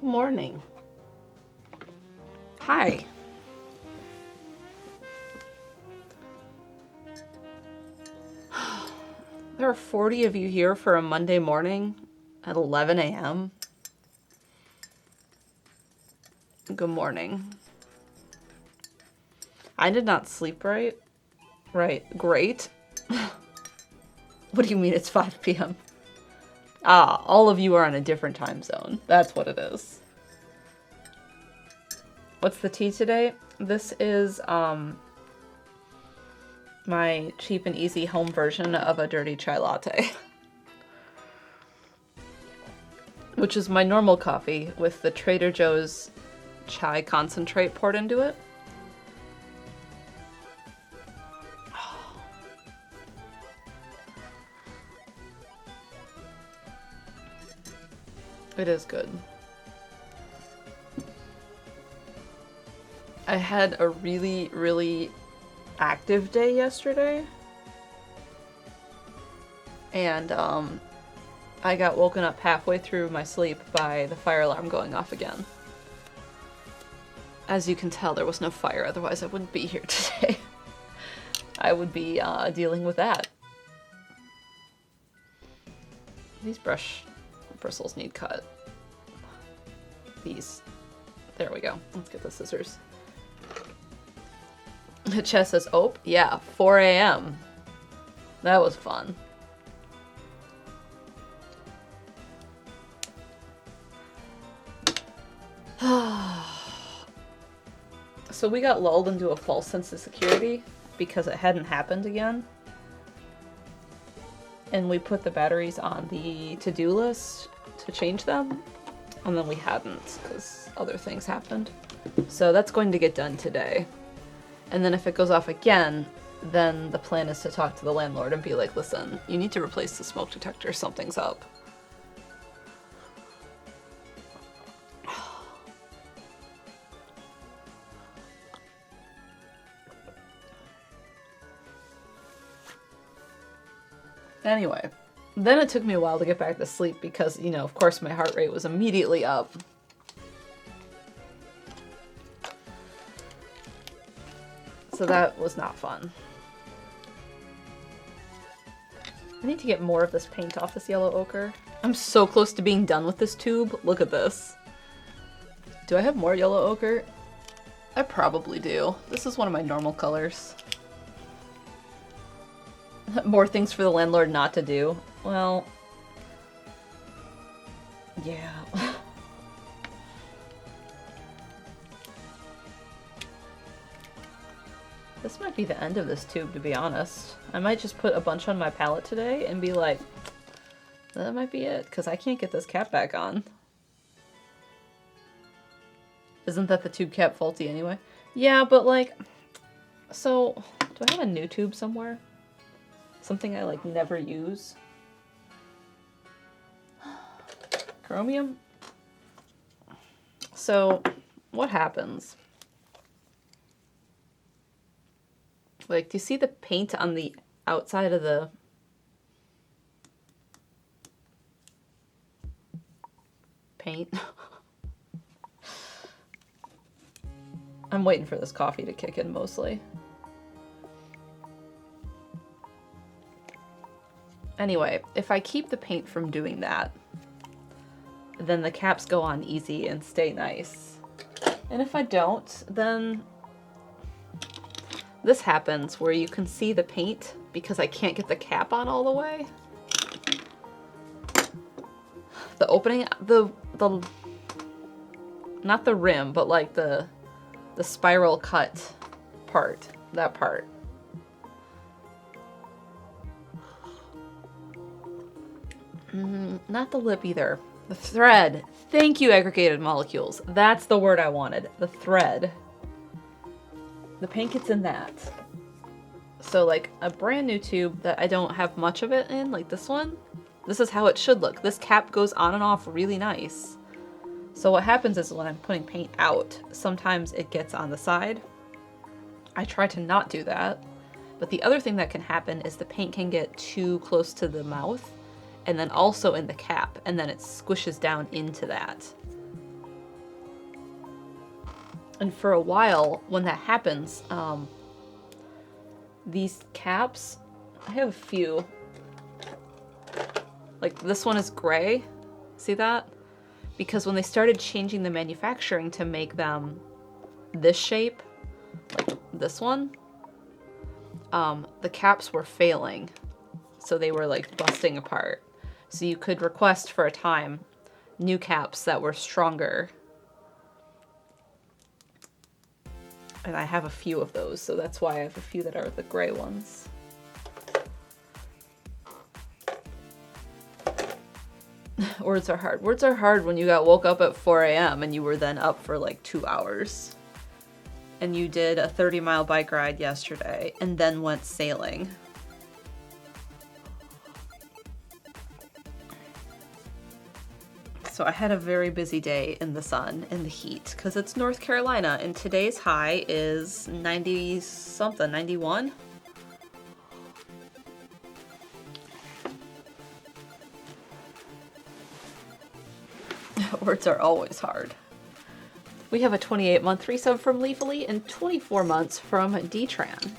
Morning. Hi. There are 40 of you here for a Monday morning at 11 a.m. Good morning. I did not sleep right. Right. Great. What do you mean it's 5 p.m.? Ah, all of you are on a different time zone. That's what it is. What's the tea today? This is, my cheap and easy home version of a dirty chai latte. Which is my normal coffee with the Trader Joe's chai concentrate poured into it. It is good. I had a really, really active day yesterday. And, I got woken up halfway through my sleep by the fire alarm going off again. As you can tell, there was no fire, otherwise I wouldn't be here today. I would be, dealing with that. These brush bristles need cut. These. There we go. Let's get the scissors. The chest says, oh, yeah, 4 a.m. That was fun. So we got lulled into a false sense of security because it hadn't happened again. And we put the batteries on the to-do list to change them. And then we hadn't because other things happened. So that's going to get done today. And then if it goes off again, then the plan is to talk to the landlord and be like, listen, you need to replace the smoke detector, something's up. Anyway, then it took me a while to get back to sleep because, you know, of course my heart rate was immediately up. So that was not fun. I need to get more of this paint off this yellow ochre. I'm so close to being done with this tube. Look at this. Do I have more yellow ochre? I probably do. This is one of my normal colors. More things for the landlord not to do. Well, yeah. This might be the end of this tube, to be honest. I might just put a bunch on my palette today and be like, that might be it, because I can't get this cap back on. Isn't that the tube cap faulty anyway? Yeah, but like, so, do I have a new tube somewhere? Something I like never use? Chromium? So, what happens? Like, do you see the paint on the outside of the paint? I'm waiting for this coffee to kick in mostly. Anyway, if I keep the paint from doing that, then the caps go on easy and stay nice. And if I don't, then this happens where you can see the paint because I can't get the cap on all the way. The opening, the not the rim, but like the spiral cut part, that part. Not the lip either. The thread. Thank you, aggregated molecules. That's the word I wanted. The thread. The paint gets in that. So like a brand new tube that I don't have much of it in, like this one, this is how it should look. This cap goes on and off really nice. So what happens is when I'm putting paint out, sometimes it gets on the side. I try to not do that. But the other thing that can happen is the paint can get too close to the mouth and then also in the cap, and then it squishes down into that. And for a while, when that happens, these caps, I have a few. Like this one is gray. See that? Because when they started changing the manufacturing to make them this shape, like this one, the caps were failing. So they were like busting apart. So you could request for a time new caps that were stronger. And I have a few of those, so that's why I have a few that are the gray ones. Words are hard. Words are hard when you got woke up at 4 a.m. and you were then up for like 2 hours. And you did a 30-mile bike ride yesterday and then went sailing. So I had a very busy day in the sun, in the heat, because it's North Carolina, and today's high is 90-something, 91? Words are always hard. We have a 28-month resub from Leafly and 24 months from D-Tran.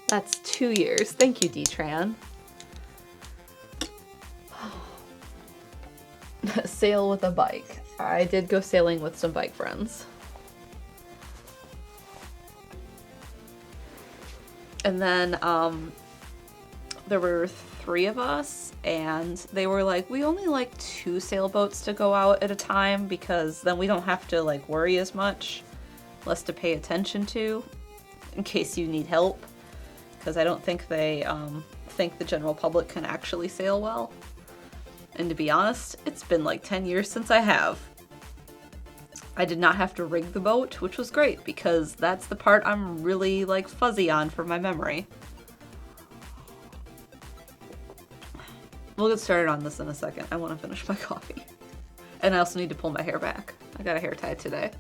That's 2 years. Thank you, D-Tran. Sail with a bike. I did go sailing with some bike friends. And then there were 3 of us, and they were like, we only like 2 sailboats to go out at a time because then we don't have to like worry as much, less to pay attention to in case you need help, because I don't think they think the general public can actually sail well. And to be honest, it's been like 10 years since I have. I did not have to rig the boat, which was great because that's the part I'm really like fuzzy on for my memory. We'll get started on this in a second. I want to finish my coffee. And I also need to pull my hair back. I got a hair tie today.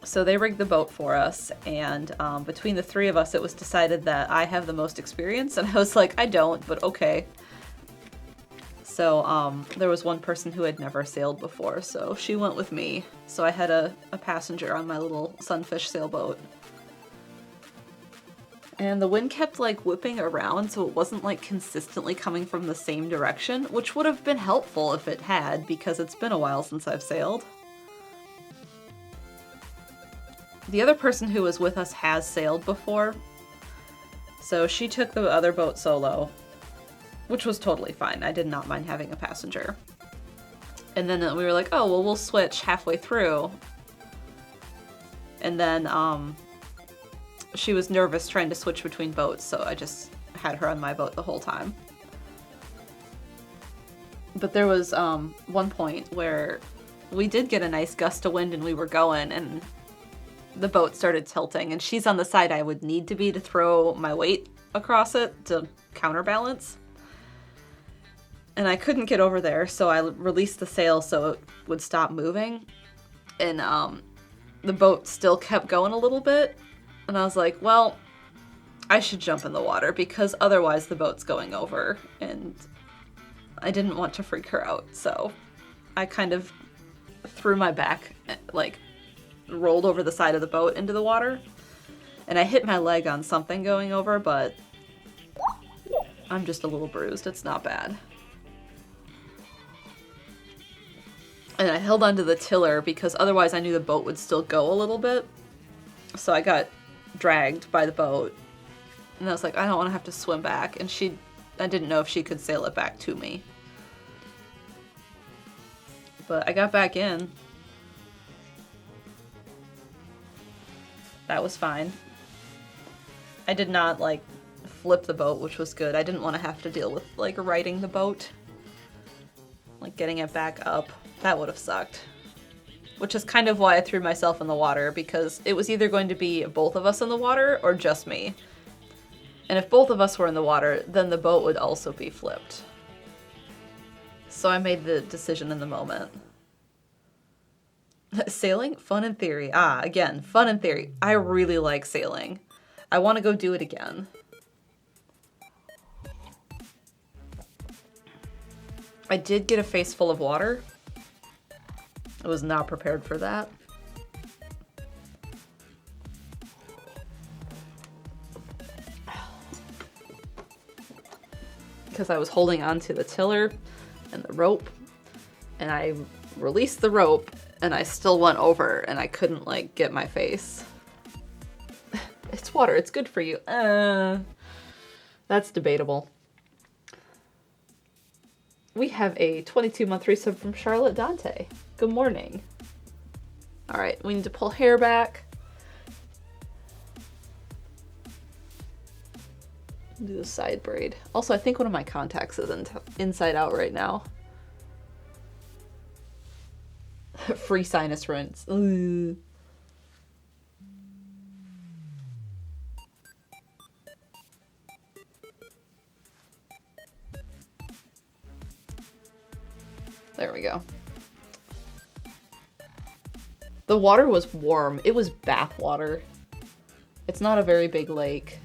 So they rigged the boat for us, and between the 3 of us, it was decided that I have the most experience, and I was like, I don't, but okay. So there was one person who had never sailed before, so she went with me. So I had a passenger on my little sunfish sailboat. And the wind kept like whipping around, so it wasn't like consistently coming from the same direction, which would have been helpful if it had, because it's been a while since I've sailed. The other person who was with us has sailed before, so she took the other boat solo, which was totally fine. I did not mind having a passenger. And then we were like, oh, well, we'll switch halfway through. And then she was nervous trying to switch between boats, so I just had her on my boat the whole time. But there was one point where we did get a nice gust of wind and we were going, and the boat started tilting, and she's on the side I would need to be to throw my weight across it to counterbalance. And I couldn't get over there, so I released the sail so it would stop moving. And the boat still kept going a little bit. And I was like, well, I should jump in the water because otherwise the boat's going over. And I didn't want to freak her out. So I kind of threw my back, like rolled over the side of the boat into the water. And I hit my leg on something going over, but I'm just a little bruised. It's not bad. And I held onto the tiller because otherwise I knew the boat would still go a little bit. So I got dragged by the boat. And I was like, I don't want to have to swim back. And I didn't know if she could sail it back to me. But I got back in. That was fine. I did not, like, flip the boat, which was good. I didn't want to have to deal with, like, righting the boat. Like, getting it back up. That would have sucked. Which is kind of why I threw myself in the water, because it was either going to be both of us in the water or just me. And if both of us were in the water, then the boat would also be flipped. So I made the decision in the moment. Sailing? Fun in theory. Again, fun in theory. I really like sailing. I want to go do it again. I did get a face full of water. I was not prepared for that. Because I was holding on to the tiller and the rope, and I released the rope and I still went over and I couldn't like get my face. It's water, it's good for you. That's debatable. We have a 22-month resub from Charlotte Dante. Good morning. All right, we need to pull hair back. Do the side braid. Also, I think one of my contacts is inside out right now. Free sinus rinse. Ooh. There we go. The water was warm. It was bath water. It's not a very big lake.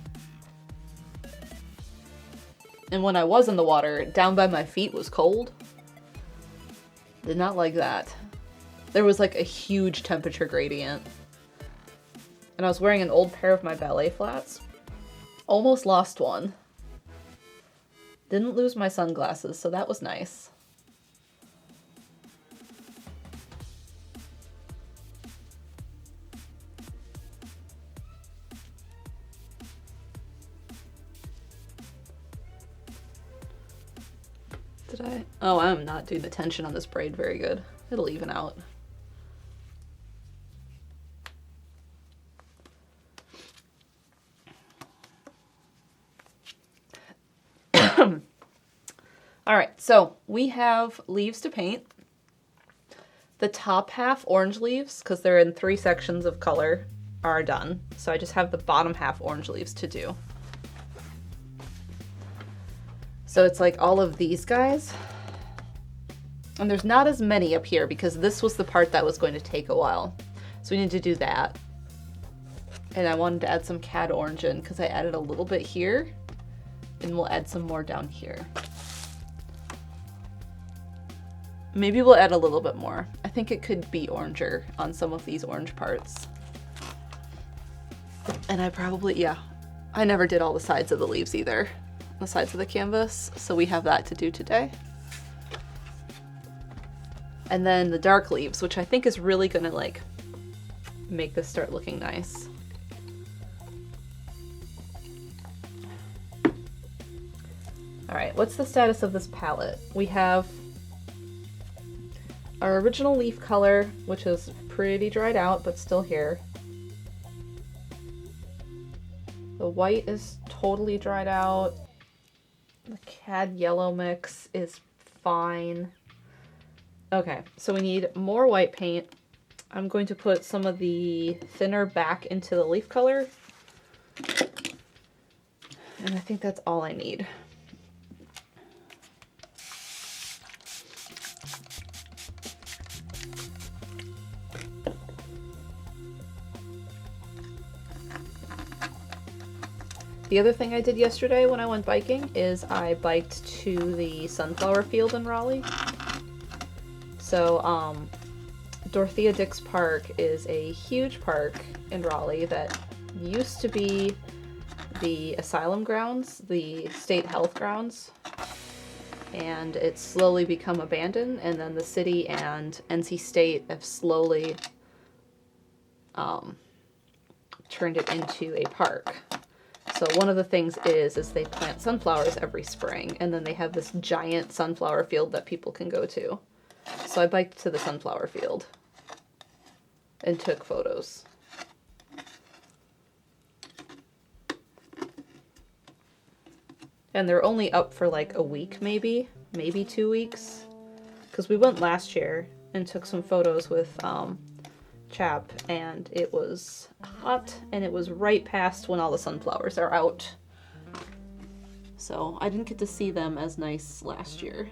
And when I was in the water, down by my feet was cold. Did not like that. There was like a huge temperature gradient. And I was wearing an old pair of my ballet flats. Almost lost one. Didn't lose my sunglasses, so that was nice. Did I? Oh, I'm not doing the tension on this braid very good. It'll even out. All right, so we have leaves to paint. The top half orange leaves, because they're in 3 sections of color, are done. So I just have the bottom half orange leaves to do. So it's like all of these guys. And there's not as many up here because this was the part that was going to take a while. So we need to do that. And I wanted to add some cad orange in because I added a little bit here. And we'll add some more down here. Maybe we'll add a little bit more. I think it could be oranger on some of these orange parts. And I probably, yeah, I never did all the sides of the leaves either. The sides of the canvas, so we have that to do today. And then the dark leaves, which I think is really gonna like make this start looking nice. All right, what's the status of this palette? We have our original leaf color, which is pretty dried out, but still here. The white is totally dried out. The cad yellow mix is fine. Okay, so we need more white paint. I'm going to put some of the thinner back into the leaf color. And I think that's all I need. The other thing I did yesterday when I went biking is I biked to the sunflower field in Raleigh. So, Dorothea Dix Park is a huge park in Raleigh that used to be the asylum grounds, the state health grounds, and it's slowly become abandoned, and then the city and NC State have slowly turned it into a park. So one of the things is they plant sunflowers every spring, and then they have this giant sunflower field that people can go to. So I biked to the sunflower field and took photos. And they're only up for like a week, maybe 2 weeks. Because we went last year and took some photos with Chap, and it was hot, and it was right past when all the sunflowers are out. So I didn't get to see them as nice last year.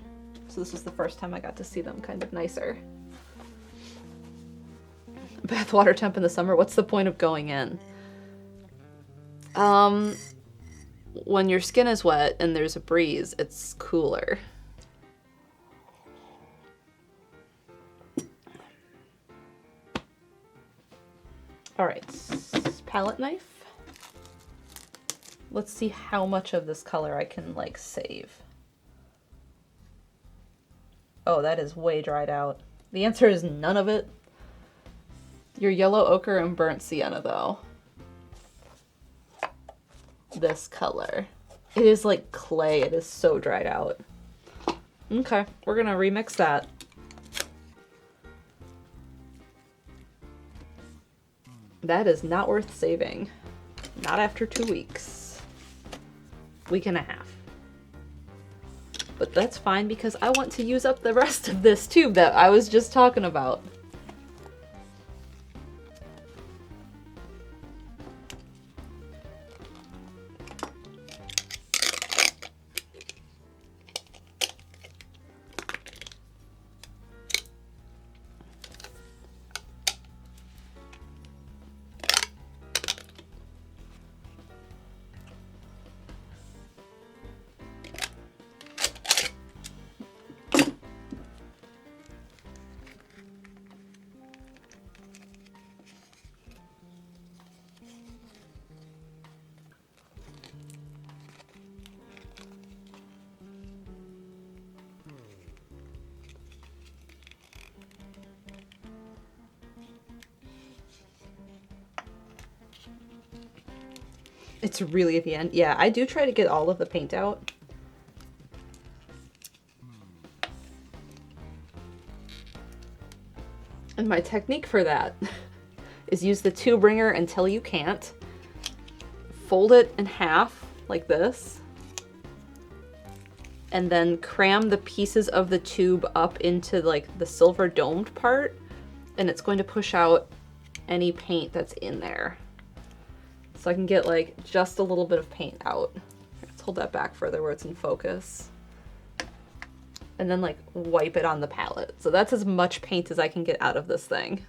So this was the first time I got to see them kind of nicer. Bathwater temp in the summer, what's the point of going in? When your skin is wet and there's a breeze, it's cooler. All right, palette knife. Let's see how much of this color I can like save. Oh, that is way dried out. The answer is none of it. Your yellow ochre and burnt sienna though. This color. It is like clay. It is so dried out. Okay, we're gonna remix that. That is not worth saving. Not after 2 weeks. Week and a half. But that's fine because I want to use up the rest of this tube that I was just talking about. It's really at the end. Yeah, I do try to get all of the paint out. And my technique for that is use the tube wringer until you can't. Fold it in half like this. And then cram the pieces of the tube up into like the silver domed part. And it's going to push out any paint that's in there. So I can get like just a little bit of paint out. Let's hold that back further where it's in focus. And then like wipe it on the palette. So that's as much paint as I can get out of this thing.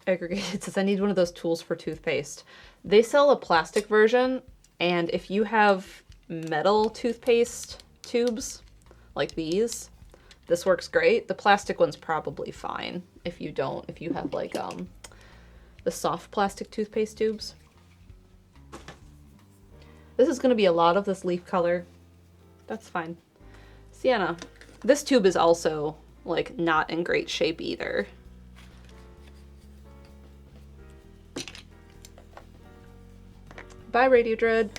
Aggregated says I need one of those tools for toothpaste. They sell a plastic version, and if you have metal toothpaste tubes like these, this works great. The plastic one's probably fine if you don't, if you have like the soft plastic toothpaste tubes. This is going to be a lot of this leaf color. That's fine. Sienna. This tube is also like not in great shape either. Bye, Radio Dread.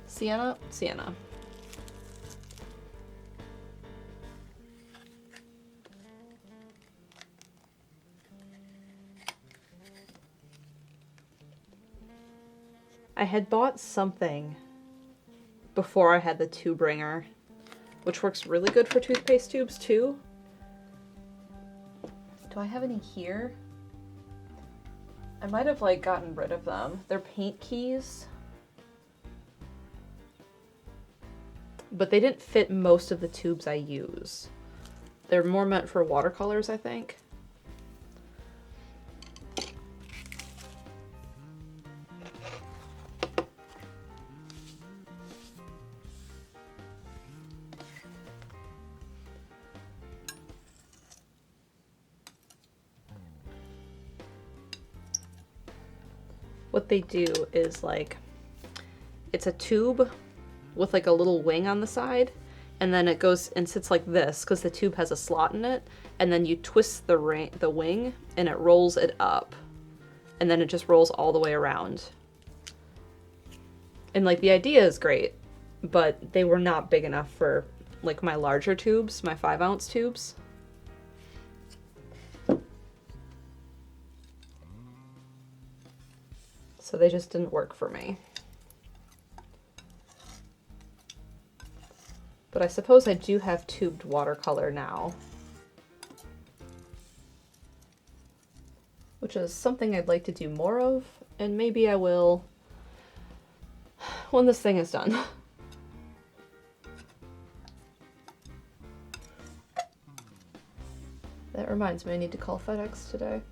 Sienna, Sienna. I had bought something before I had the tube wringer, which works really good for toothpaste tubes too. Do I have any here? I might have like gotten rid of them. They're paint keys. But they didn't fit most of the tubes I use. They're more meant for watercolors, I think. What they do is like, it's a tube with like a little wing on the side, and then it goes and sits like this because the tube has a slot in it, and then you twist the wing and it rolls it up, and then it just rolls all the way around. And like the idea is great, but they were not big enough for like my larger tubes, my 5-ounce tubes. So they just didn't work for me. But I suppose I do have tubed watercolor now, which is something I'd like to do more of, and maybe I will when this thing is done. That reminds me, I need to call FedEx today.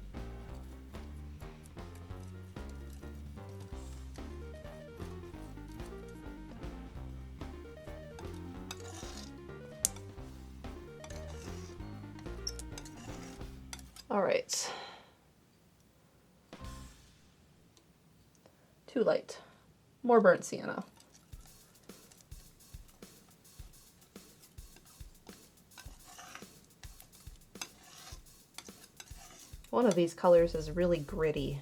All right. Too light. More burnt sienna. One of these colors is really gritty.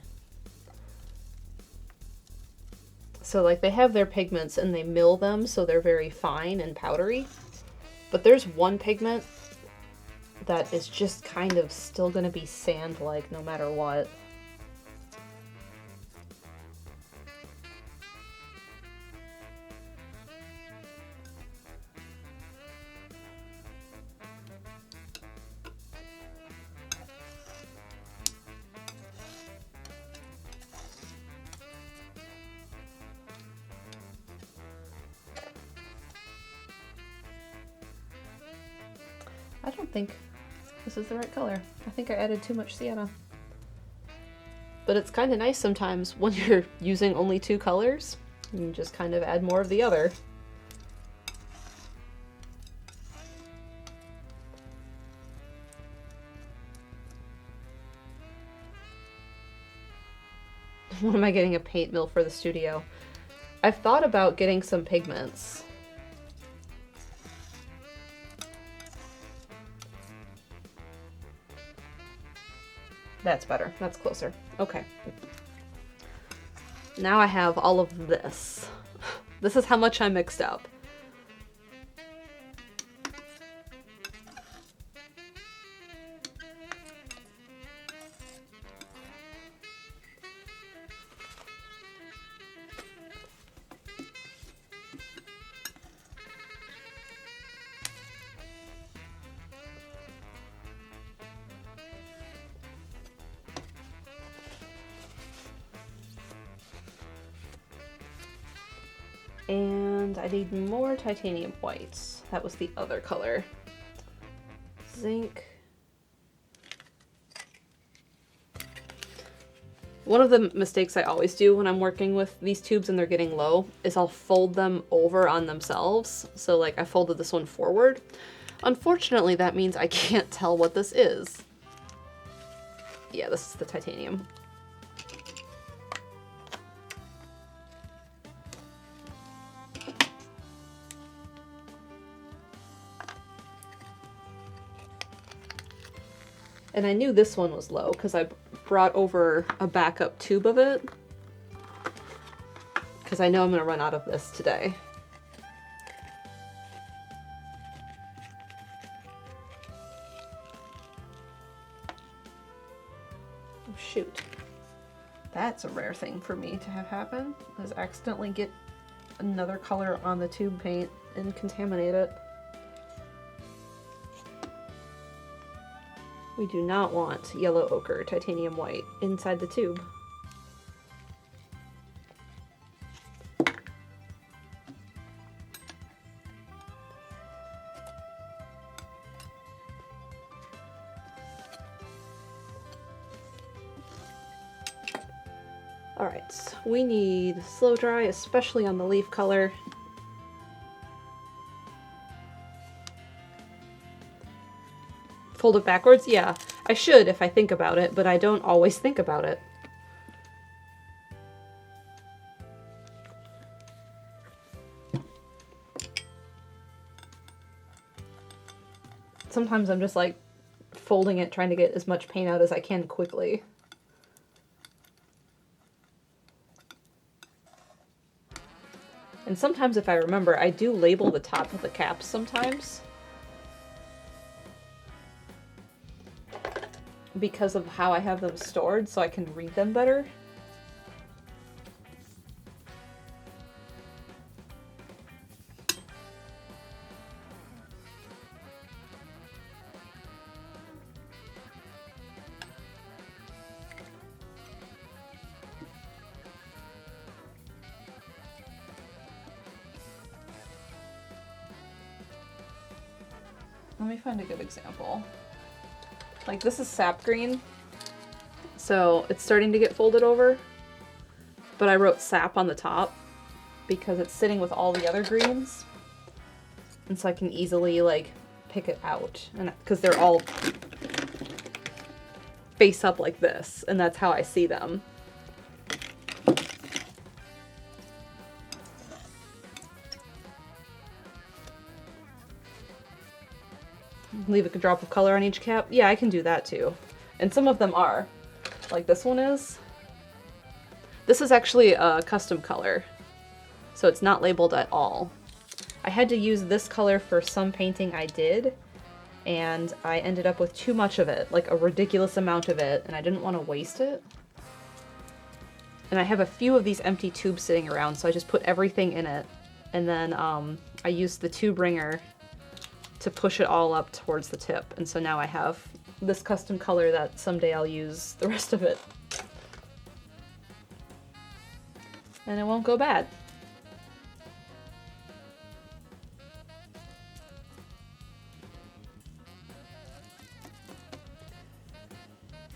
So like they have their pigments and they mill them so they're very fine and powdery. But there's one pigment that is just kind of still going to be sand-like no matter what. I don't think this is the right color. I think I added too much sienna. But it's kind of nice sometimes when you're using only two colors. You can just kind of add more of the other. When am I getting a paint mill for the studio? I've thought about getting some pigments. That's better. That's closer. Okay. Now I have all of this. This is how much I mixed up. And I need more titanium whites. That was the other color. Zinc. One of the mistakes I always do when I'm working with these tubes and they're getting low is I'll fold them over on themselves. So like I folded this one forward. Unfortunately, that means I can't tell what this is. Yeah, this is the titanium. And I knew this one was low because I brought over a backup tube of it. Because I know I'm going to run out of this today. Oh shoot. That's a rare thing for me to have happen, is accidentally get another color on the tube paint and contaminate it. We do not want yellow ochre titanium white inside the tube. All right, we need slow dry, especially on the leaf color. Fold it backwards? Yeah, I should if I think about it, but I don't always think about it. Sometimes I'm just like folding it, trying to get as much paint out as I can quickly. And sometimes if I remember, I do label the top of the caps sometimes. Because of how I have them stored, so I can read them better. Let me find a good example. Like this is sap green, so it's starting to get folded over, but I wrote sap on the top because it's sitting with all the other greens, and so I can easily like pick it out, and because they're all face up like this, and that's how I see them. Leave a drop of color on each cap. Yeah, I can do that too. And some of them are. Like this one is. This is actually a custom color, so it's not labeled at all. I had to use this color for some painting I did, and I ended up with too much of it, like a ridiculous amount of it, and I didn't want to waste it. And I have a few of these empty tubes sitting around, so I just put everything in it. And then I used the tube ringer to push it all up towards the tip. And so now I have this custom color that someday I'll use the rest of it. And it won't go bad.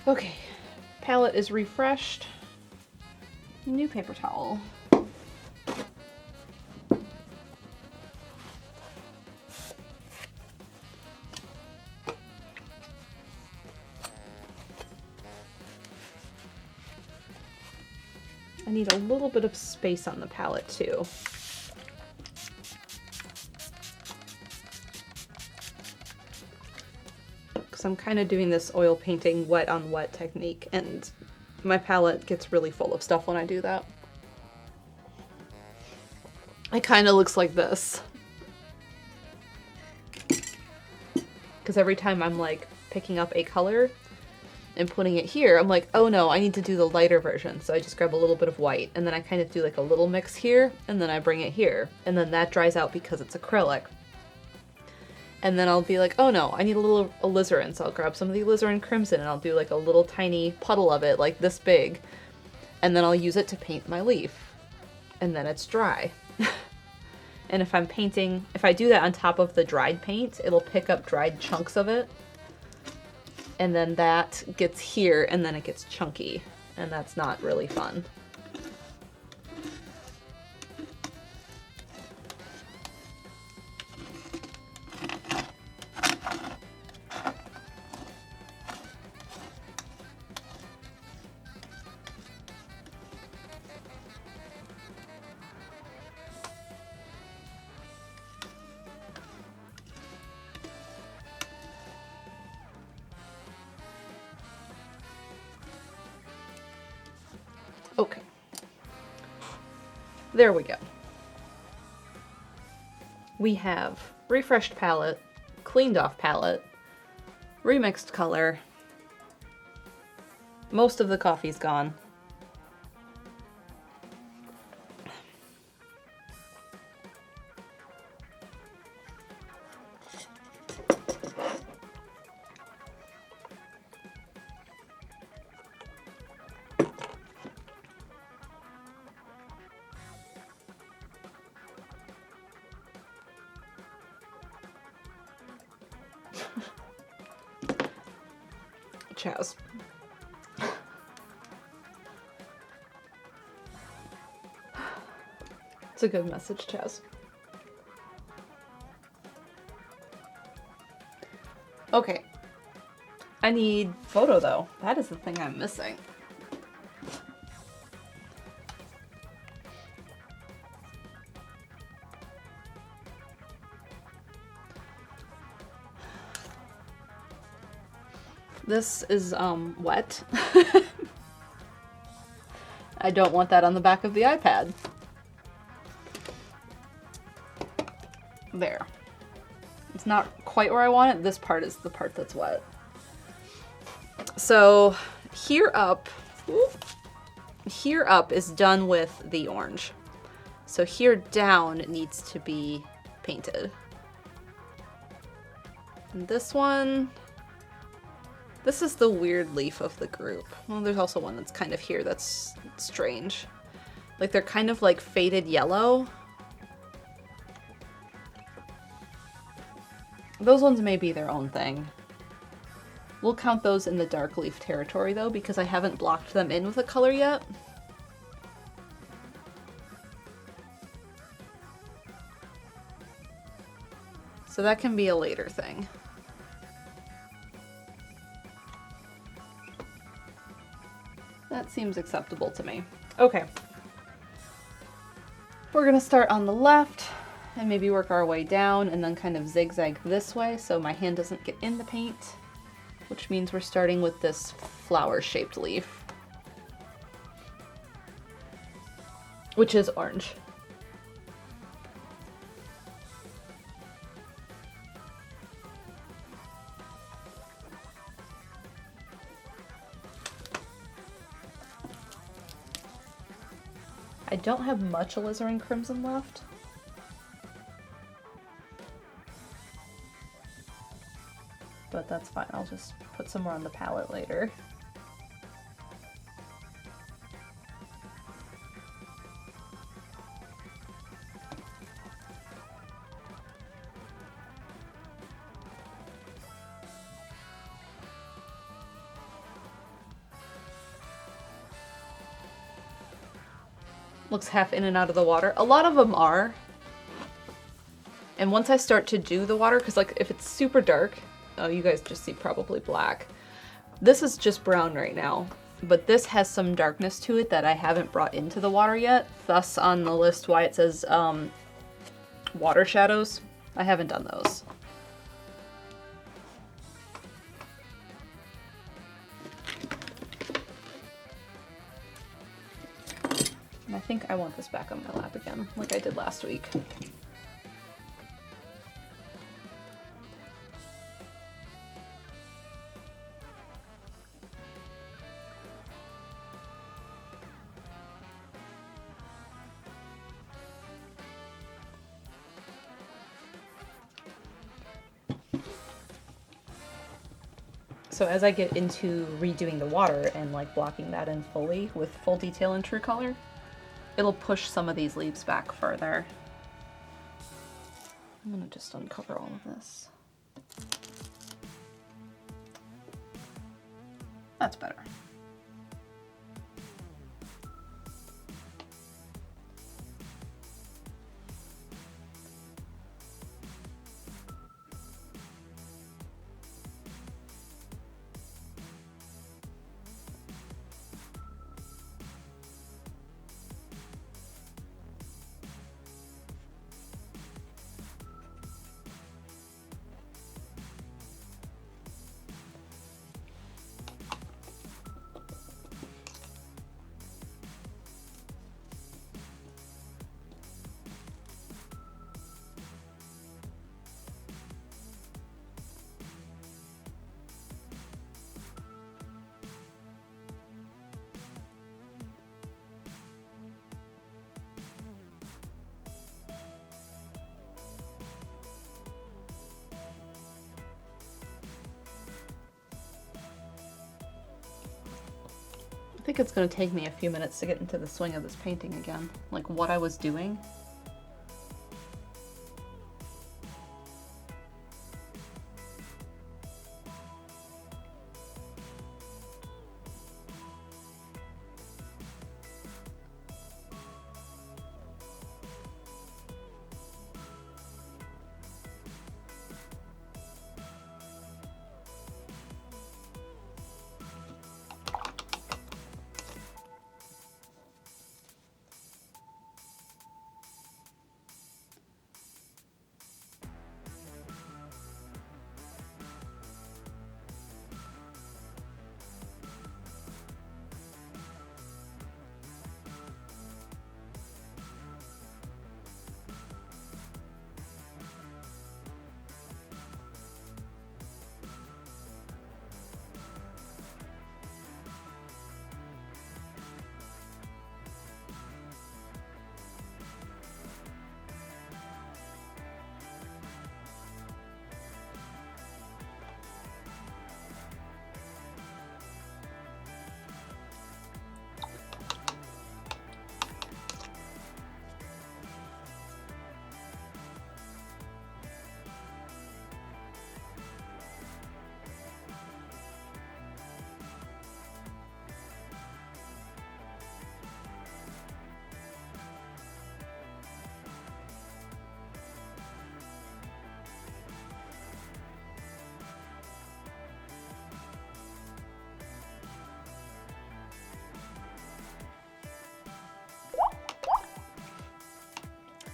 Okay, palette is refreshed. New paper towel. I need a little bit of space on the palette too. Because I'm kind of doing this oil painting wet on wet technique, and my palette gets really full of stuff when I do that. It kind of looks like this. Because every time I'm like picking up a color and putting it here, I'm like, oh no, I need to do the lighter version. So I just grab a little bit of white, and then I kind of do like a little mix here, and then I bring it here, and then that dries out because it's acrylic. And then I'll be like, oh no, I need a little alizarin, so I'll grab some of the alizarin crimson, and I'll do like a little tiny puddle of it, like this big, and then I'll use it to paint my leaf. And then it's dry. And if I'm painting, if I do that on top of the dried paint, it'll pick up dried chunks of it. And then that gets here, and then it gets chunky, and that's not really fun. Okay. There we go. We have refreshed palette, cleaned off palette, remixed color. Most of the coffee's gone. Chaz. It's a good message, Chaz. Okay. I need photo though. That is the thing I'm missing. This is wet. I don't want that on the back of the iPad. There. It's not quite where I want it. This part is the part that's wet. So here up is done with the orange. So here down needs to be painted. And this one, this is the weird leaf of the group. Well, there's also one that's kind of here that's strange. Like they're kind of like faded yellow. Those ones may be their own thing. We'll count those in the dark leaf territory though, because I haven't blocked them in with a color yet. So that can be a later thing. That seems acceptable to me. Okay. We're gonna start on the left and maybe work our way down and then kind of zigzag this way so my hand doesn't get in the paint, which means we're starting with this flower-shaped leaf, which is orange. I don't have much alizarin crimson left. But that's fine, I'll just put some more on the palette later. Looks half in and out of the water. A lot of them are. And once I start to do the water, because like if it's super dark, oh, you guys just see probably black. This is just brown right now, but this has some darkness to it that I haven't brought into the water yet. Thus on the list why it says water shadows. I haven't done those. And I think I want this back on my lap again, like I did last week. So as I get into redoing the water and like blocking that in fully with full detail and true color, it'll push some of these leaves back further. I'm gonna just uncover all of this. That's better. I think it's going to take me a few minutes to get into the swing of this painting again, like what I was doing.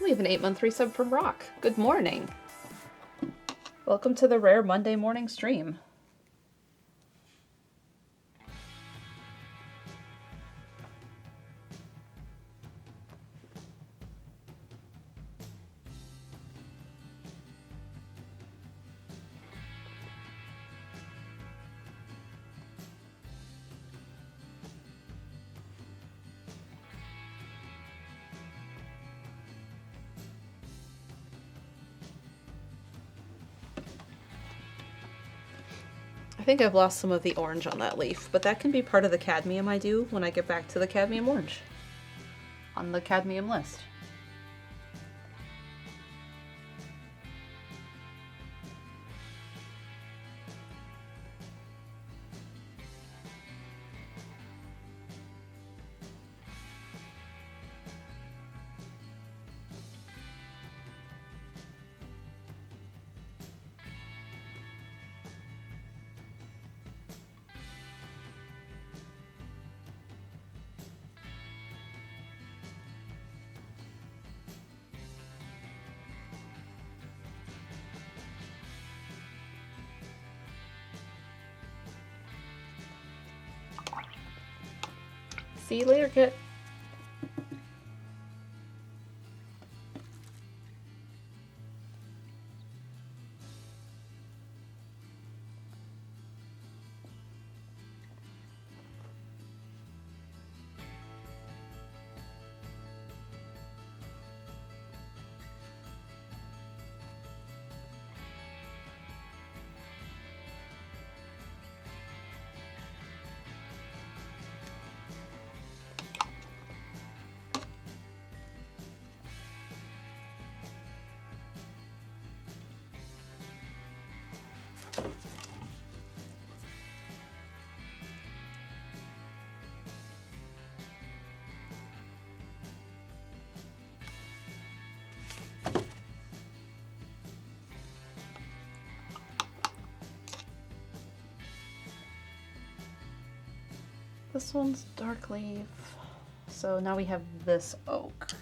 We have an 8-month resub from Rock. Good morning. Welcome to the rare Monday morning stream. I think I've lost some of the orange on that leaf, but that can be part of the cadmium I do when I get back to the cadmium orange on the cadmium list. See you later, Kit. This one's dark leaf. So now we have this oak.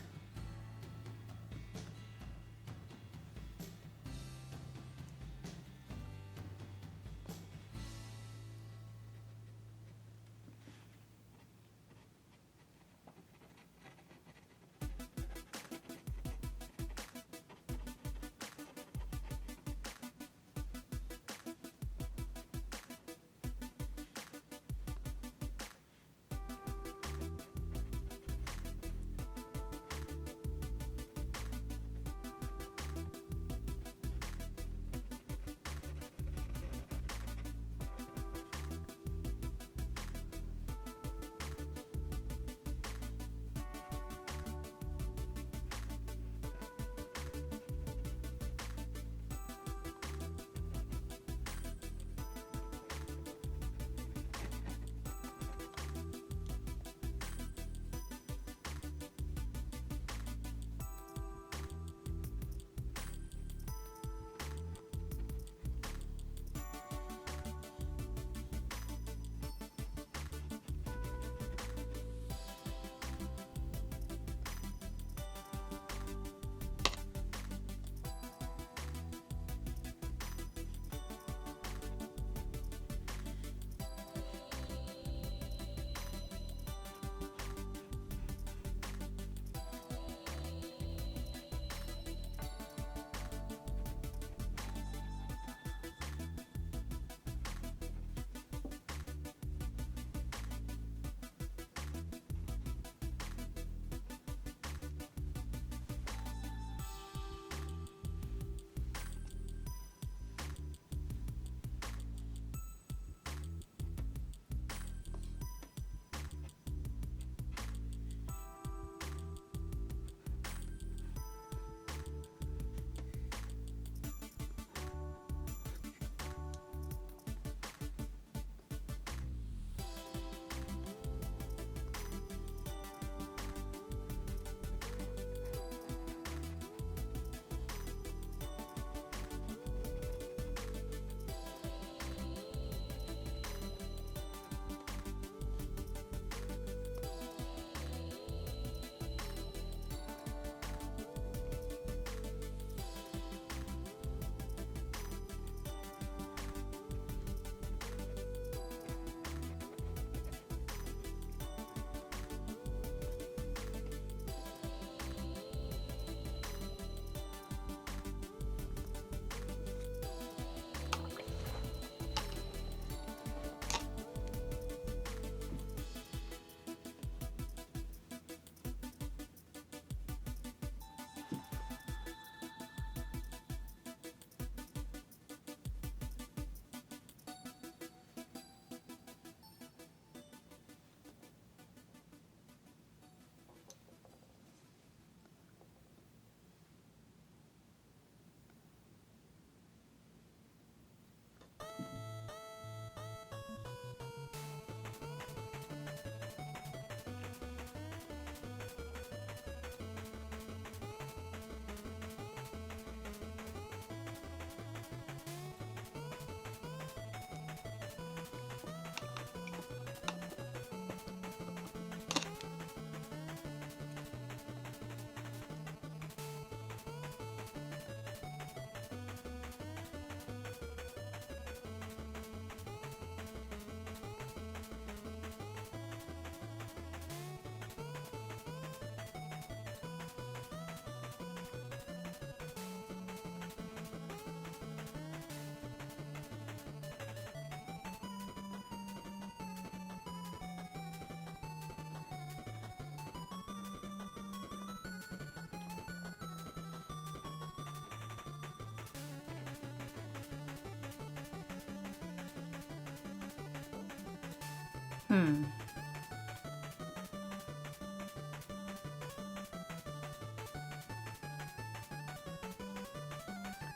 Hmm.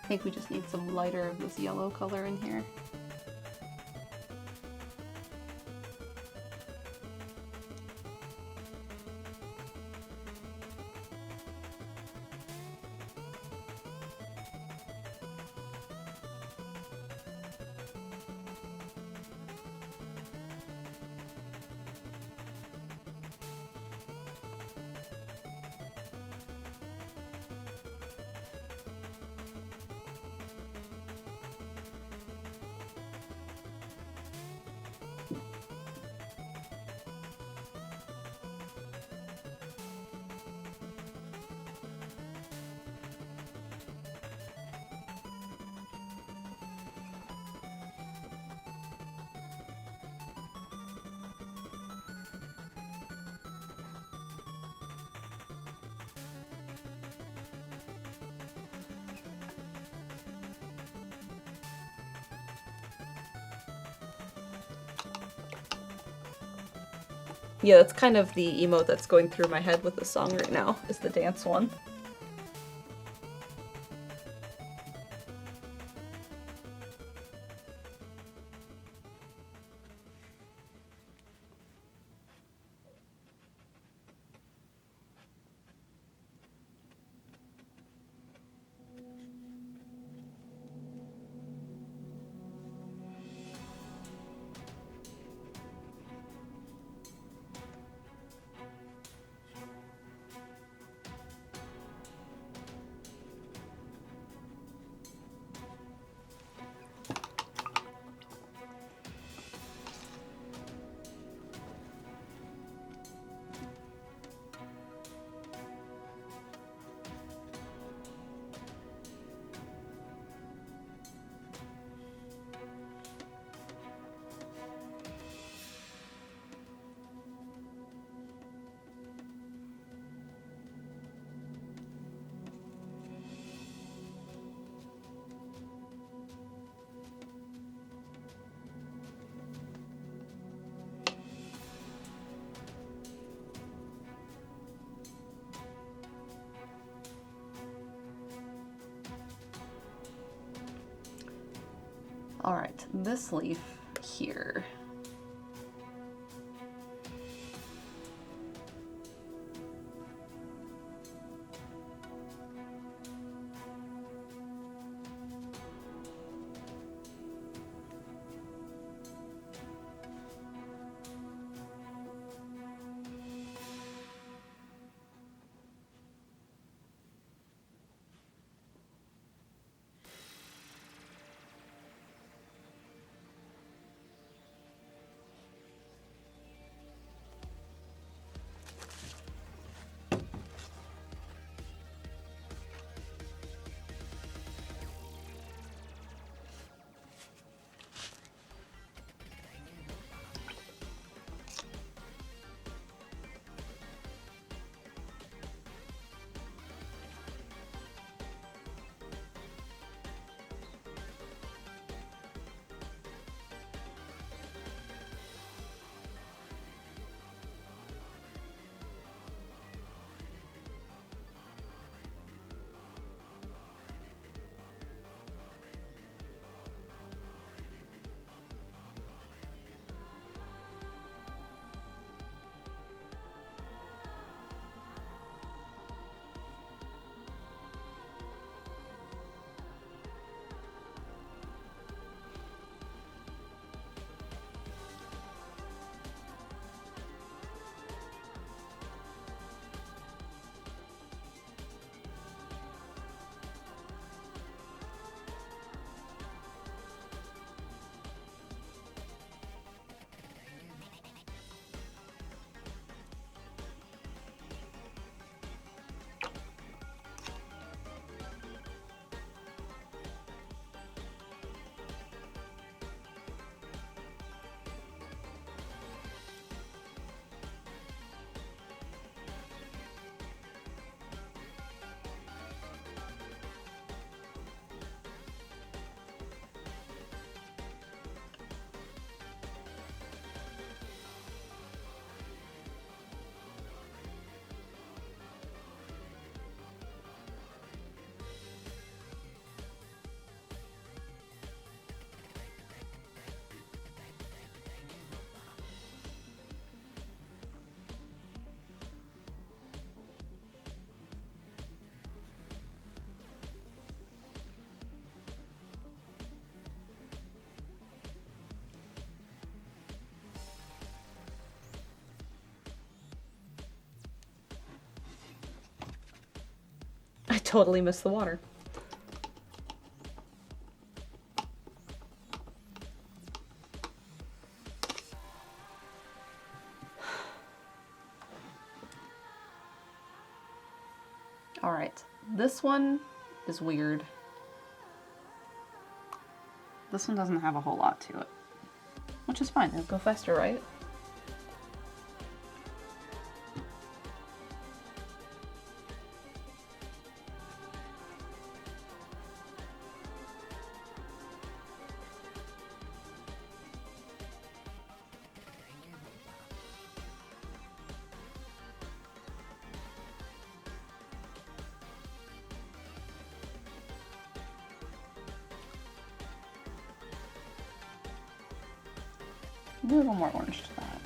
I think we just need some lighter of this yellow color in here. Yeah, that's kind of the emote that's going through my head with the song right now, is the dance one. All right, this leaf here. totally missed the water. All right, this one is weird. This one doesn't have a whole lot to it, which is fine. It'll go faster, right? Do a little more orange to that.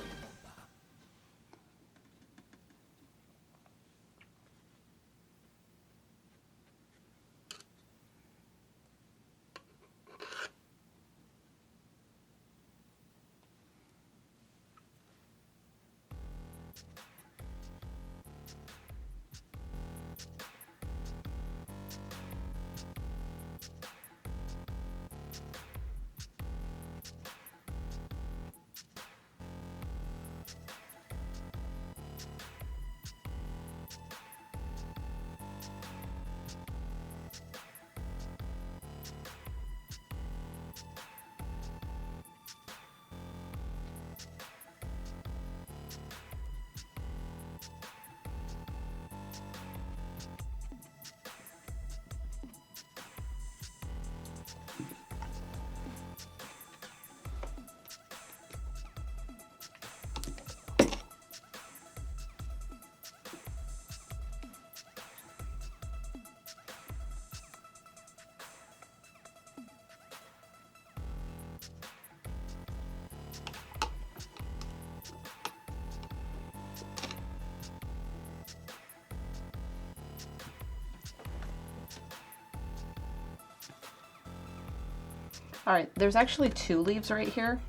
All right, there's actually 2 leaves right here.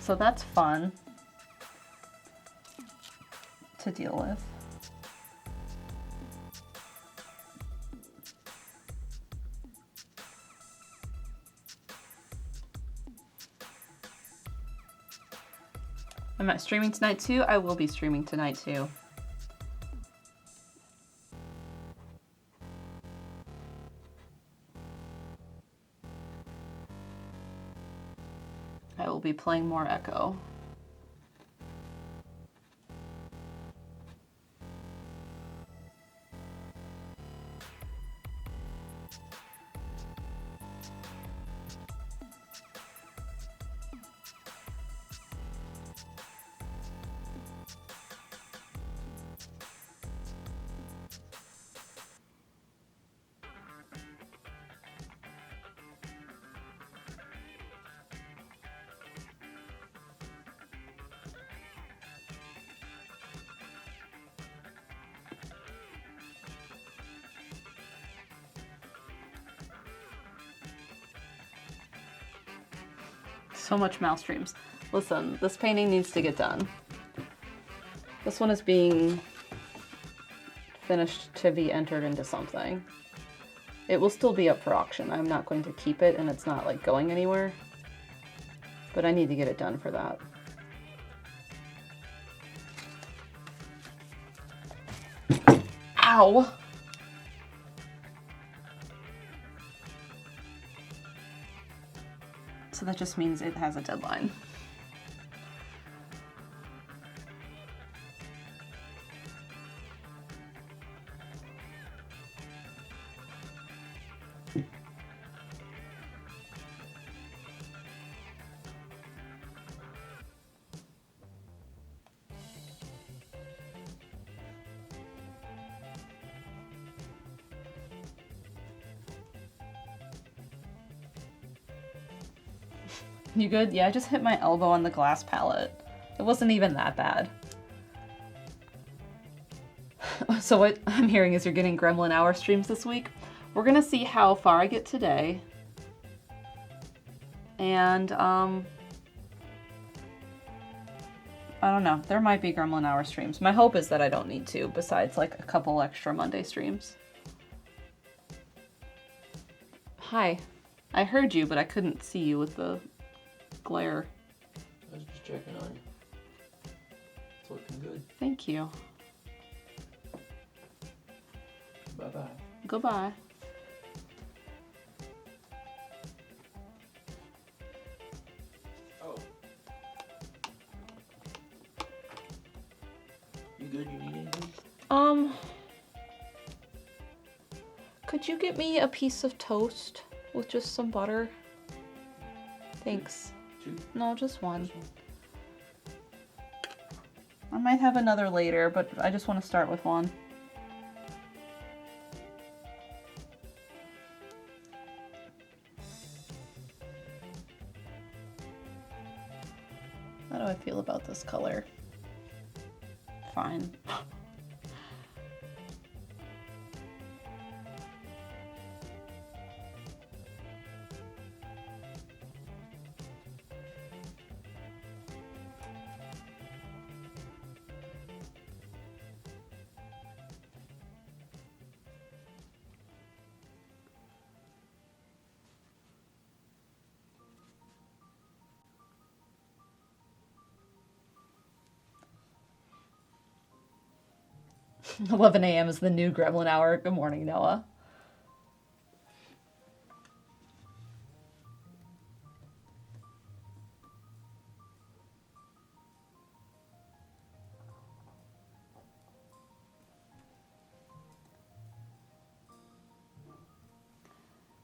So that's fun to deal with. Am I streaming tonight too? I will be streaming tonight too. I will be playing more Echo. So much mouse streams. Listen, this painting needs to get done. This one is being finished to be entered into something. It will still be up for auction. I'm not going to keep it, and it's not like going anywhere. But I need to get it done for that. Ow! So that just means it has a deadline. You good? Yeah, I just hit my elbow on the glass palette. It wasn't even that bad. So what I'm hearing is you're getting Gremlin Hour streams this week. We're gonna see how far I get today. And I don't know. There might be Gremlin Hour streams. My hope is that I don't need to, besides like a couple extra Monday streams. Hi. I heard you, but I couldn't see you with the glare. I was just checking on you. It's looking good. Thank you. Bye-bye. Goodbye. Oh. You good? You need anything? Could you get me a piece of toast with just some butter? Thanks. Two? No, just one. This one? I might have another later, but I just want to start with one. How do I feel about this color? Fine. Mm. 11 a.m. is the new Gremlin Hour. Good morning, Noah.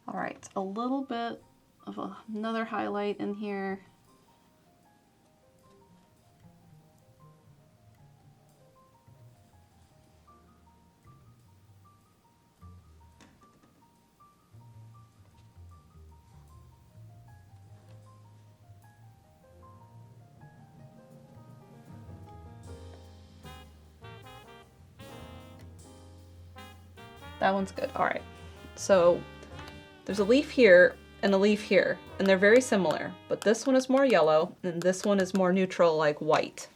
All right, a little bit of another highlight in here. That one's good. All right. So there's a leaf here and a leaf here, and they're very similar, but this one is more yellow and this one is more neutral, like white.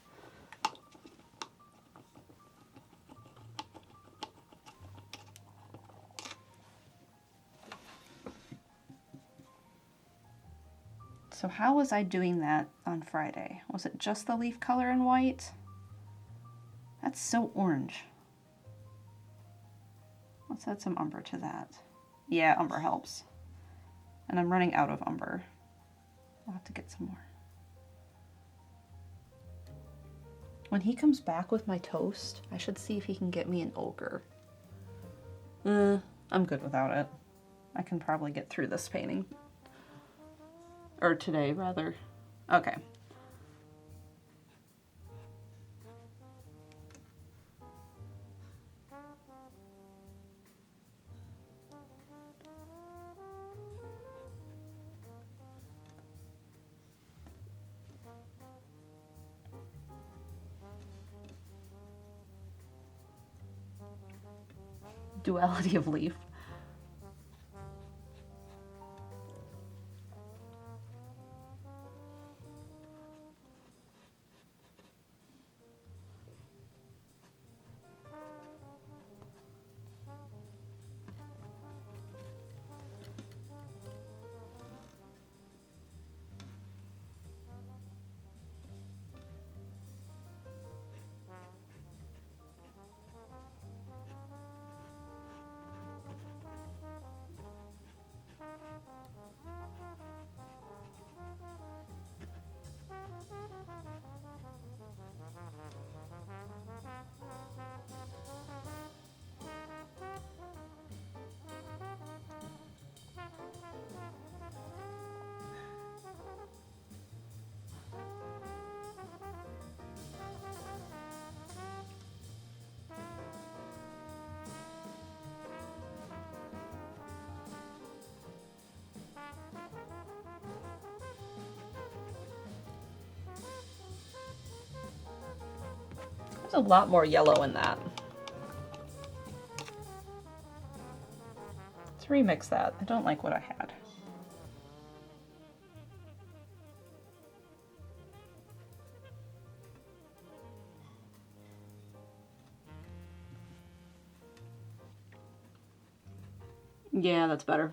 So how was I doing that on Friday? Was it just the leaf color in white? That's so orange. Let's add some umber to that. Yeah, umber helps. And I'm running out of umber. I'll have to get some more. When he comes back with my toast, I should see if he can get me an ochre. I'm good without it. I can probably get through this painting. Or today, rather. Okay. Duality of leaf. There's a lot more yellow in that. Let's remix that. I don't like what I had. Yeah, that's better.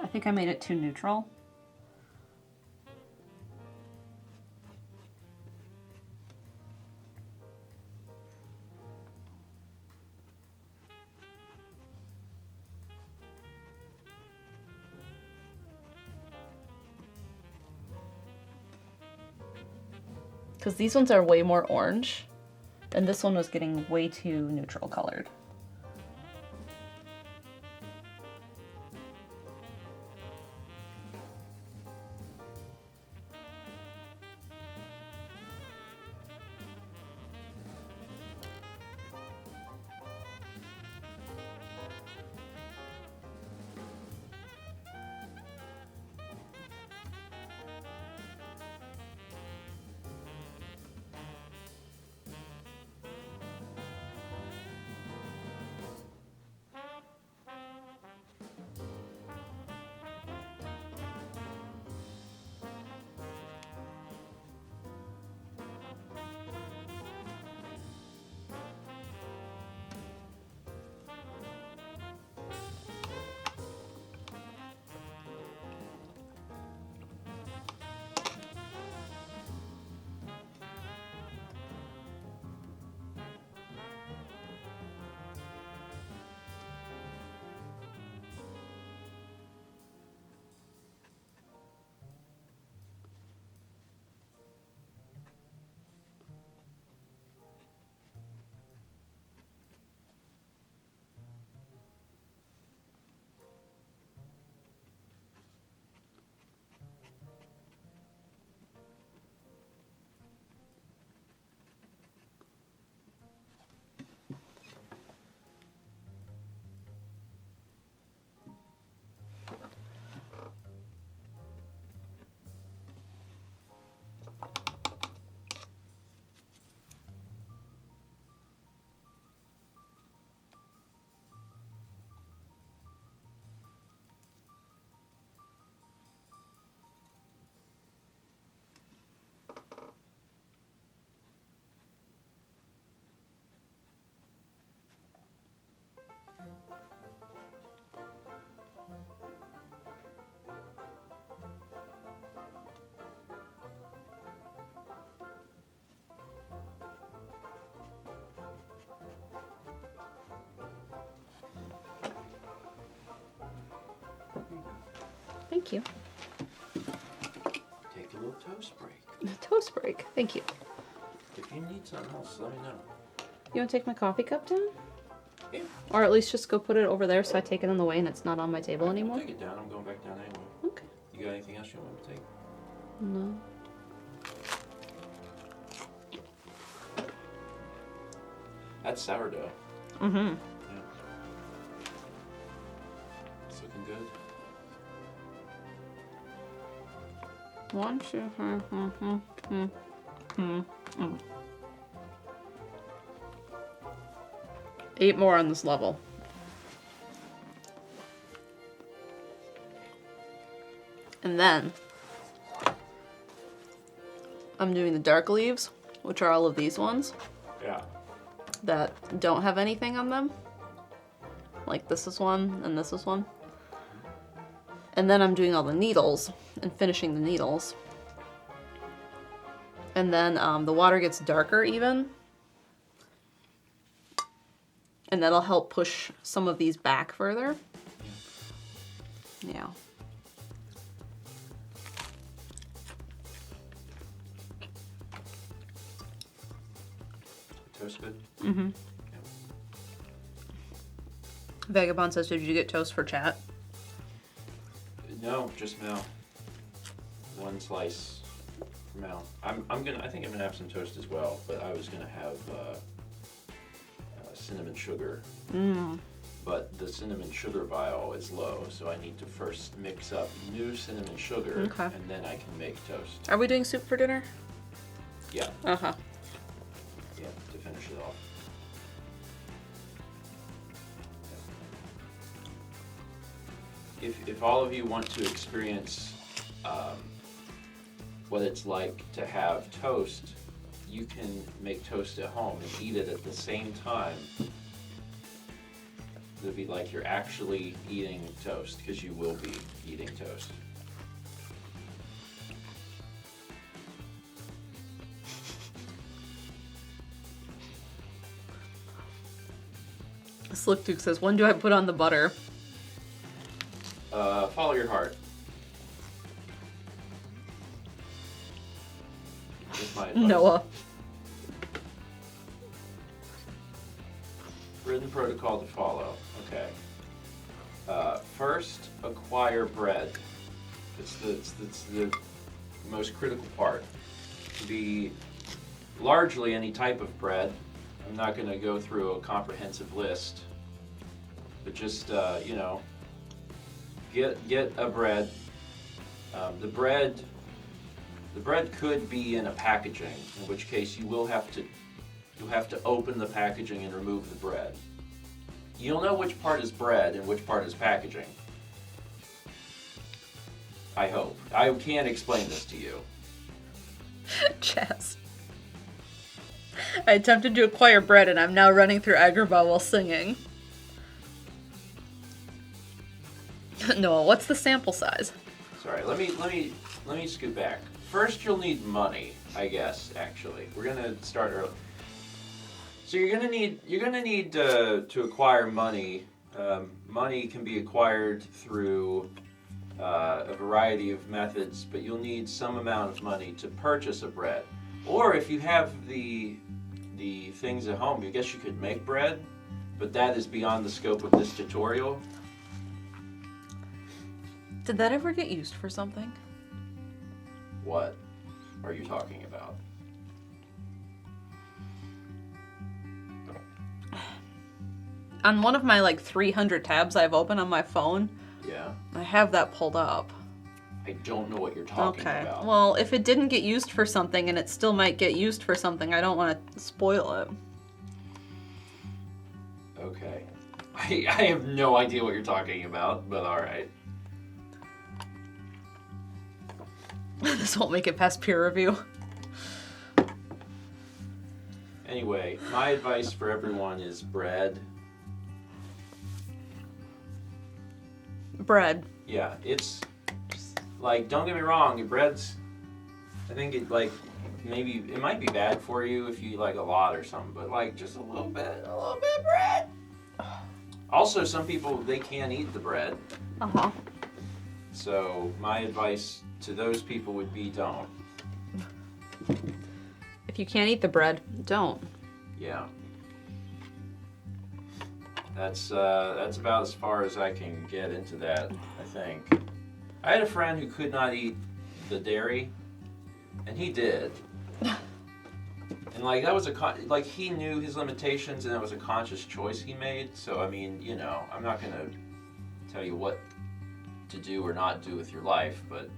I think I made it too neutral. Because these ones are way more orange, and this one was getting way too neutral colored. Thank you. Take a little toast break. Toast break. Thank you. If you need something else, let me know. You want to take my coffee cup down? Yeah. Or at least just go put it over there so I take it on the way and it's not on my table anymore? Take it down. I'm going back down anyway. Okay. You got anything else you want me to take? No. That's sourdough. Mm-hmm. Yeah. It's looking good. 1, 2, 3, 8 more on this level. And then I'm doing the dark leaves, which are all of these ones Yeah. that don't have anything on them. Like this is one and this is one. And then I'm doing all the needles and finishing the needles. And then the water gets darker even. And that'll help push some of these back further. Yeah. Toast good? Mm-hmm. Yeah. Vagabond says, did you get toast for chat? No, just Mel. One slice for Mel. I think I'm gonna have some toast as well, but I was gonna have cinnamon sugar. Mm. But the cinnamon sugar vial is low, so I need to first mix up new cinnamon sugar, Okay. and then I can make toast. Are we doing soup for dinner? Yeah, Uh-huh. yeah, to finish it off. If all of you want to experience what it's like to have toast, you can make toast at home and eat it at the same time to be like you're actually eating toast, because you will be eating toast. Slick Duke says, when do I put on the butter? Follow your heart. That's my advice. Noah. Written protocol to follow. Okay. First, acquire bread. It's the most critical part. It can be largely any type of bread. I'm not going to go through a comprehensive list, but just you know, get a bread. The bread could be in a packaging, in which case you'll have to open the packaging and remove the bread. You'll know which part is bread and which part is packaging. I hope. I can't explain this to you. Chaz. I attempted to acquire bread and I'm now running through Agrabah while singing. Noah, what's the sample size? Sorry, let me scoot back. First, you'll need money, I guess. Actually, we're gonna start early. So you're gonna need to acquire money. Money can be acquired through a variety of methods, but you'll need some amount of money to purchase a bread. Or if you have the things at home, I guess you could make bread, but that is beyond the scope of this tutorial. Did that ever get used for something? What are you talking about? On one of my like 300 tabs I've opened on my phone, Yeah. I have that pulled up. I don't know what you're talking Okay. about. Well, if it didn't get used for something and it still might get used for something, I don't want to spoil it. Okay. I have no idea what you're talking about, but alright. This won't make it past peer review. Anyway, my advice for everyone is bread. Bread. Yeah, it's like, don't get me wrong, bread's, I think it like, maybe, it might be bad for you if you eat like a lot or something, but like just a little bit of bread. Also, some people, they can't eat the bread. Uh-huh. So my advice to those people would be don't. If you can't eat the bread, don't. Yeah. That's about as far as I can get into that, I think. I had a friend who could not eat the dairy, and he did. And like that was like he knew his limitations, and that was a conscious choice he made. So I mean, you know, I'm not gonna tell you what to do or not do with your life, but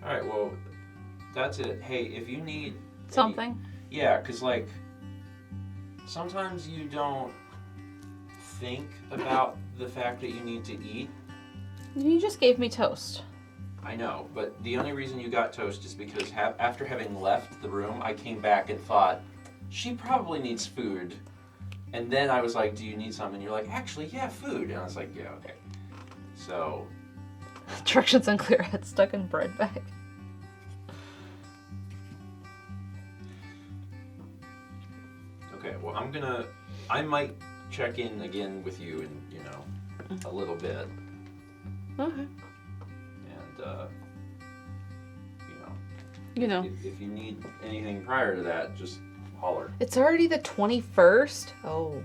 all right. Well, that's it. Hey, if you need Something. yeah, because like sometimes you don't think about the fact that you need to eat. You just gave me toast. I know, but the only reason you got toast is because after having left the room, I came back and thought, she probably needs food. And then I was like, do you need something? And you're like, actually, yeah, food. And I was like, yeah, okay. So. Directions unclear. It's stuck in bread bag. Okay, well, I might check in again with you in, you know, a little bit. Okay. And, You know. If you need anything prior to that, just holler. It's already the 21st? Oh.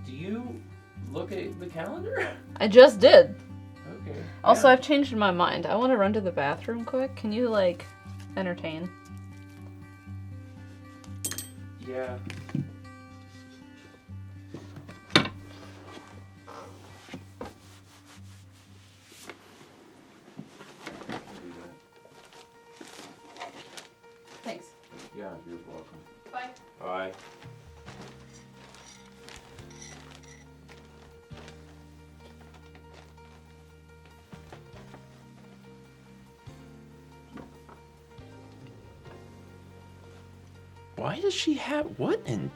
Do you look at the calendar? I just did. Okay. Also, yeah. I've changed my mind. I want to run to the bathroom quick. Can you, like, entertain? Yeah. Thanks. Yeah, you're welcome. Bye. Bye. Why does she have... What in...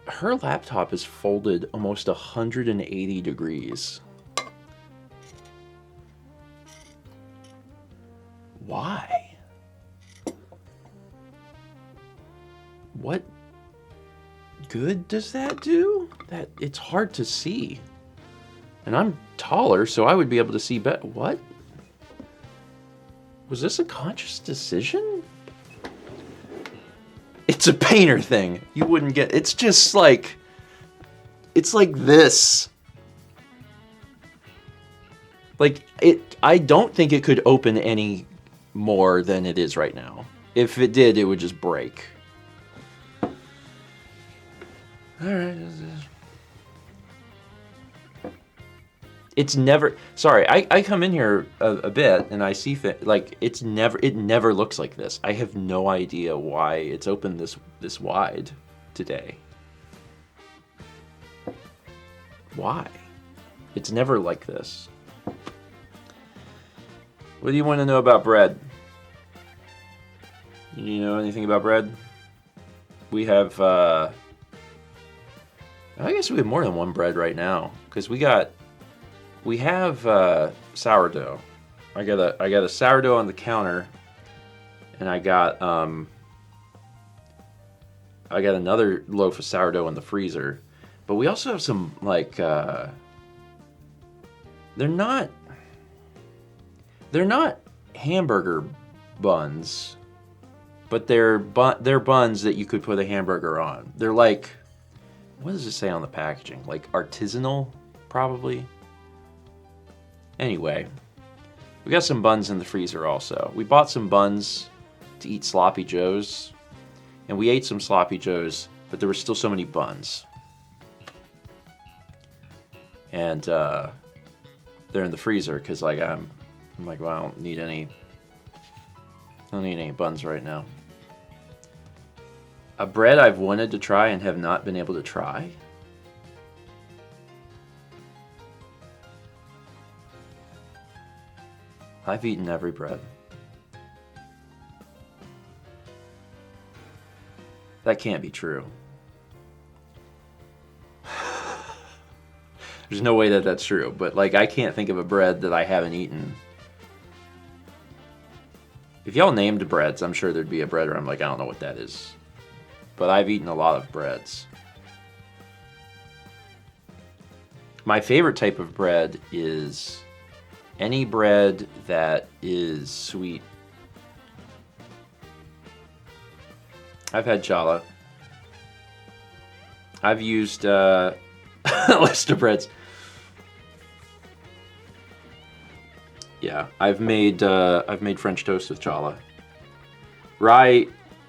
Her laptop is folded almost 180 degrees. Why? What good does that do? That it's hard to see. And I'm taller, so I would be able to see better. What? Was this a conscious decision? It's a painter thing. You wouldn't get... It's just like... It's like this. Like, I don't think it could open any more than it is right now. If it did, it would just break. Alright. It's never... Sorry, I come in here a bit and I see... Like, it never looks like this. I have no idea why it's open this wide today. Why? It's never like this. What do you want to know about bread? You know anything about bread? We have... I guess we have more than one bread right now. Because we have sourdough. I got a sourdough on the counter, and I got another loaf of sourdough in the freezer. But we also have some like they're not hamburger buns, but they're buns that you could put a hamburger on. They're like, what does it say on the packaging? Like artisanal, probably. Anyway, we got some buns in the freezer also. We bought some buns to eat Sloppy Joes, and we ate some Sloppy Joes, but there were still so many buns. And they're in the freezer because like I'm like, well, I don't need any buns right now. A bread I've wanted to try and have not been able to try. I've eaten every bread. That can't be true. There's no way that that's true, but like I can't think of a bread that I haven't eaten. If y'all named breads, I'm sure there'd be a bread where I'm like, I don't know what that is. But I've eaten a lot of breads. My favorite type of bread is any bread that is sweet. I've had challah. I've used a list of breads. Yeah, I've made French toast with challah. Rye,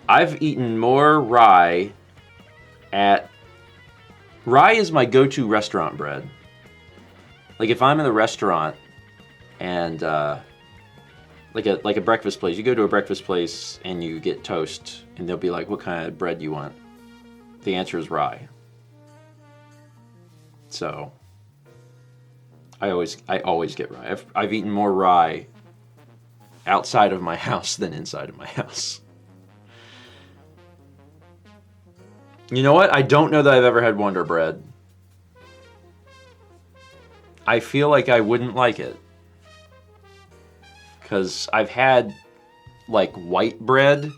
I've eaten more rye at... Rye is my go-to restaurant bread. Like if I'm in a restaurant and like a breakfast place, you go to a breakfast place and you get toast and they'll be like, what kind of bread do you want? The answer is rye. So I always get rye. I've eaten more rye outside of my house than inside of my house. You know what? I don't know that I've ever had Wonder Bread. I feel like I wouldn't like it. Because I've had like white bread,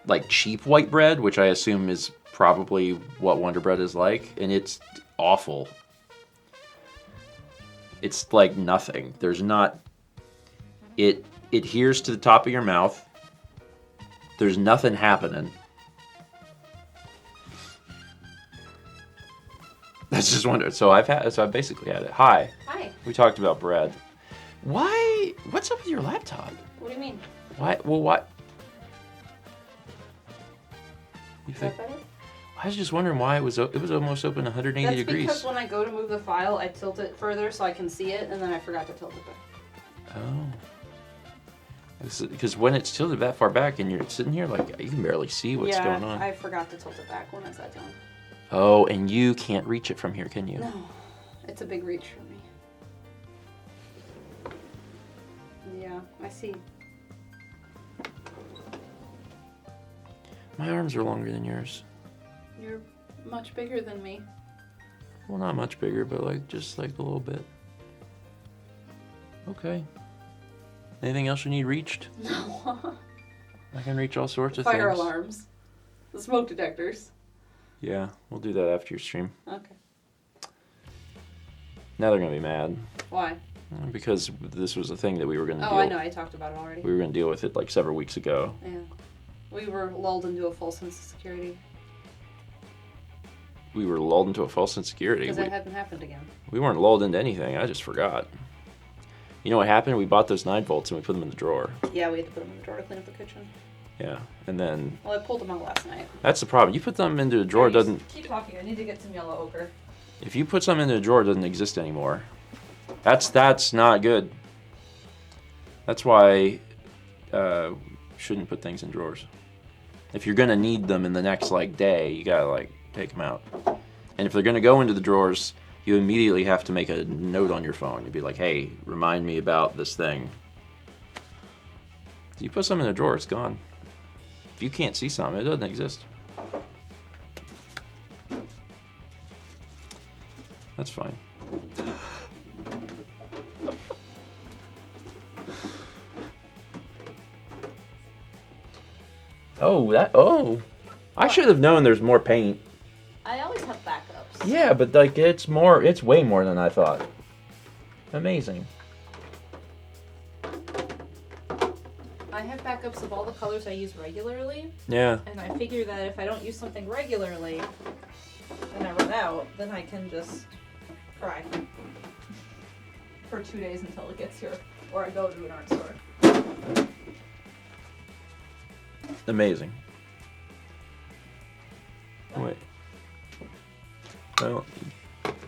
like cheap white bread, which I assume is probably what Wonder Bread is like, and it's awful. It's like nothing. There's not... It adheres to the top of your mouth. There's nothing happening. That's just Wonder. So I basically had it. Hi. Hi. We talked about bread. Why? What's up with your laptop? What do you mean? Why? Well, what? You Is think? that better? I was just wondering why it was almost open 180 That's degrees. because when I go to move the file, I tilt it further so I can see it, and then I forgot to tilt it back. Oh. Because when it's tilted that far back and you're sitting here, like, you can barely see what's going on. I forgot to tilt it back when I sat down. Oh, and you can't reach it from here, can you? No, it's a big reach for me. Yeah, I see. My arms are longer than yours. You're much bigger than me. Well, not much bigger, but like just like a little bit. Okay. Anything else you need reached? No. I can reach all sorts of Fire things. alarms. The smoke detectors. Yeah, we'll do that after your stream. Okay. Now they're gonna be mad. Why? Because this was a thing that we were gonna Oh, deal. I know. I talked about it already. We were gonna deal with it like several weeks ago. Yeah. We were lulled into a false sense of security. We were lulled into a false sense of security. Because it hadn't happened again. We weren't lulled into anything. I just forgot. You know what happened? We bought those 9 volts and we put them in the drawer. Yeah, we had to put them in the drawer to clean up the kitchen. Yeah, and then Well, I pulled them out last night. that's the problem. You put them into a drawer, it doesn't. Keep talking. I need to get some yellow ochre. If you put something into a drawer, it doesn't exist anymore. That's not good. That's why shouldn't put things in drawers. If you're gonna need them in the next like day, you gotta like take them out. And if they're gonna go into the drawers, you immediately have to make a note on your phone. You'd be like, hey, remind me about this thing. You put something in a drawer, it's gone. If you can't see something, it doesn't exist. That's fine. Oh, I should have known there's more paint. I always have backups. Yeah, but like it's way more than I thought. Amazing. I have backups of all the colors I use regularly, Yeah. and I figure that if I don't use something regularly and I run out, then I can just cry for 2 days until it gets here, or I go to an art store. Amazing. Wait. Well,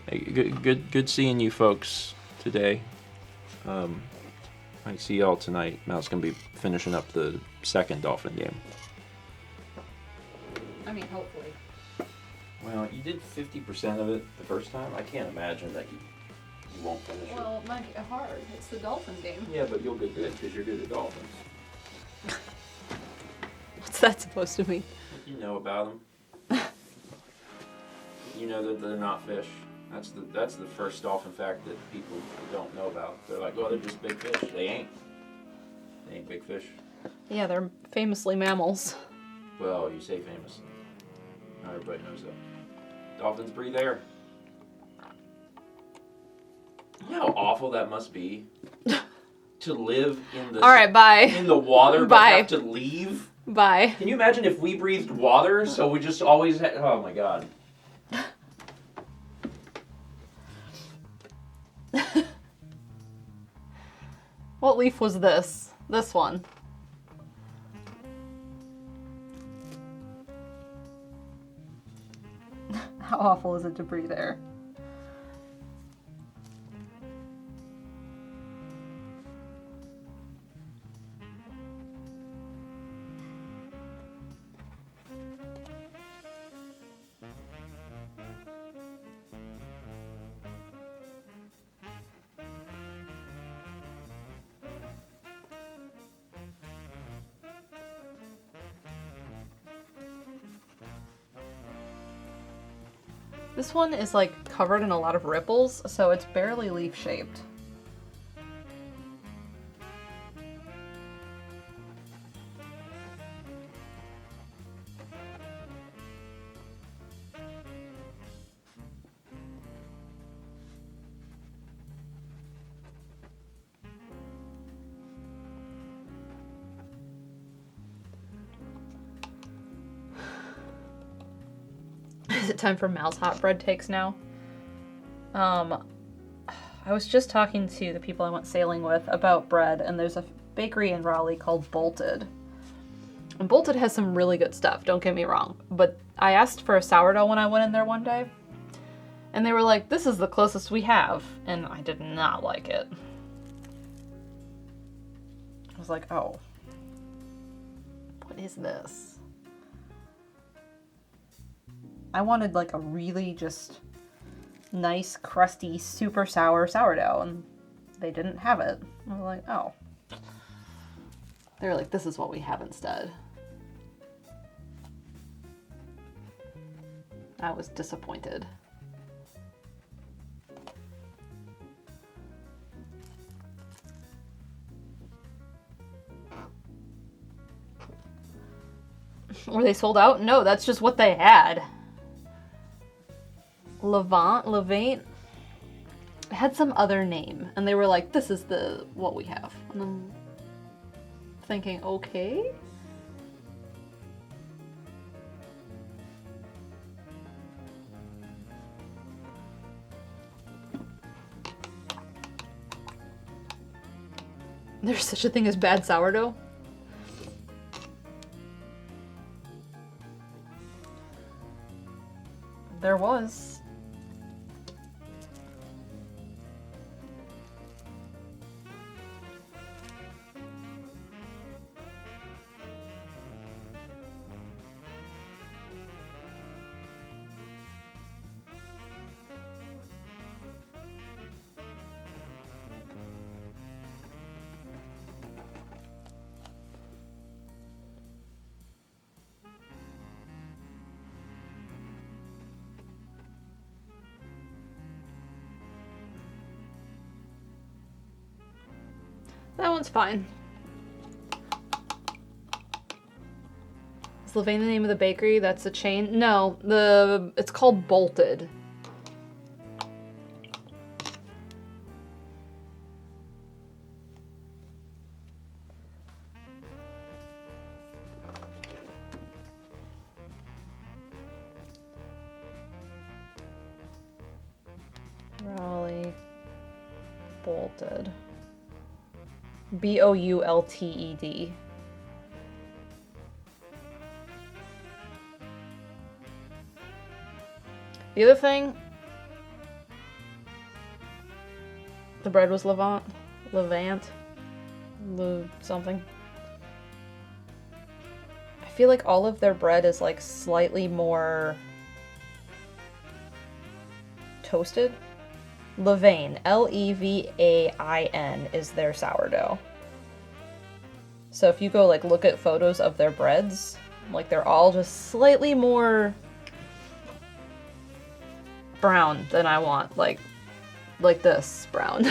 hey, good seeing you folks today. I see y'all tonight. Mal's gonna be finishing up the second Dolphin game. I mean, hopefully. Well, you did 50% of it the first time. I can't imagine that you won't finish it. Well, it might get hard. It's the Dolphin game. Yeah, but you'll get good because you're good at dolphins. What's that supposed to mean? You know about them. You know that they're not fish. That's the first dolphin fact that people don't know about. They're like, well, they're just big fish. They ain't. They ain't big fish. Yeah, they're famously mammals. Well, you say famous. Not everybody knows that. Dolphins breathe air. You know how awful that must be? To live in the Alright, bye. in the water but Bye. have to leave? Bye. Can you imagine if we breathed water, so we just always had... Oh my god. What leaf was this? This one. How awful is it to breathe air? This one is like covered in a lot of ripples, so it's barely leaf shaped. Is it time for Mal's hot bread takes now? I was just talking to the people I went sailing with about bread, and there's a bakery in Raleigh called Bolted. And Bolted has some really good stuff, don't get me wrong. But I asked for a sourdough when I went in there one day, and they were like, this is the closest we have. And I did not like it. I was like, oh, what is this? I wanted like a really just nice, crusty, super sour sourdough, and they didn't have it. I was like, oh. They were like, this is what we have instead. I was disappointed. Were they sold out? No, that's just what they had. Levant? It had some other name, and they were like, this is what we have. And I'm thinking, okay. There's such a thing as bad sourdough? There was. That one's fine. Is Levain the name of the bakery? That's a chain? No, it's called Bolted. Raleigh Bolted. Boulted. The other thing, the bread was Levant, something. I feel like all of their bread is like slightly more toasted. Levain, Levain is their sourdough. So if you go like look at photos of their breads, like they're all just slightly more brown than I want, like this brown,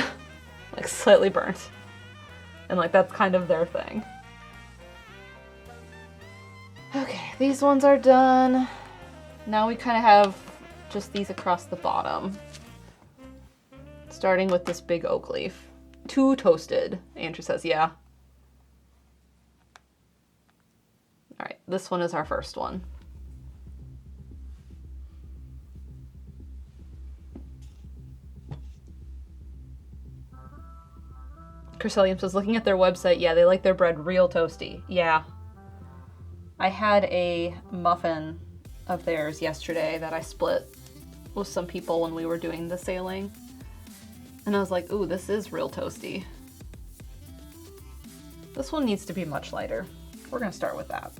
like slightly burnt, and like that's kind of their thing. Okay, these ones are done. Now we kind of have just these across the bottom. Starting with this big oak leaf. 2 toasted, Andrew says, yeah. All right, this one is our first one. Chris Williams was looking at their website. Yeah, they like their bread real toasty. Yeah. I had a muffin of theirs yesterday that I split with some people when we were doing the sailing. And I was like, ooh, this is real toasty. This one needs to be much lighter. We're gonna start with that.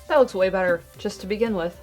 That looks way better, just to begin with.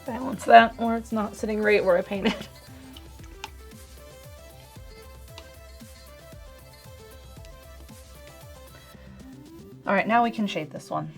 Balance that where it's not sitting right where I painted. All right, now we can shade this one.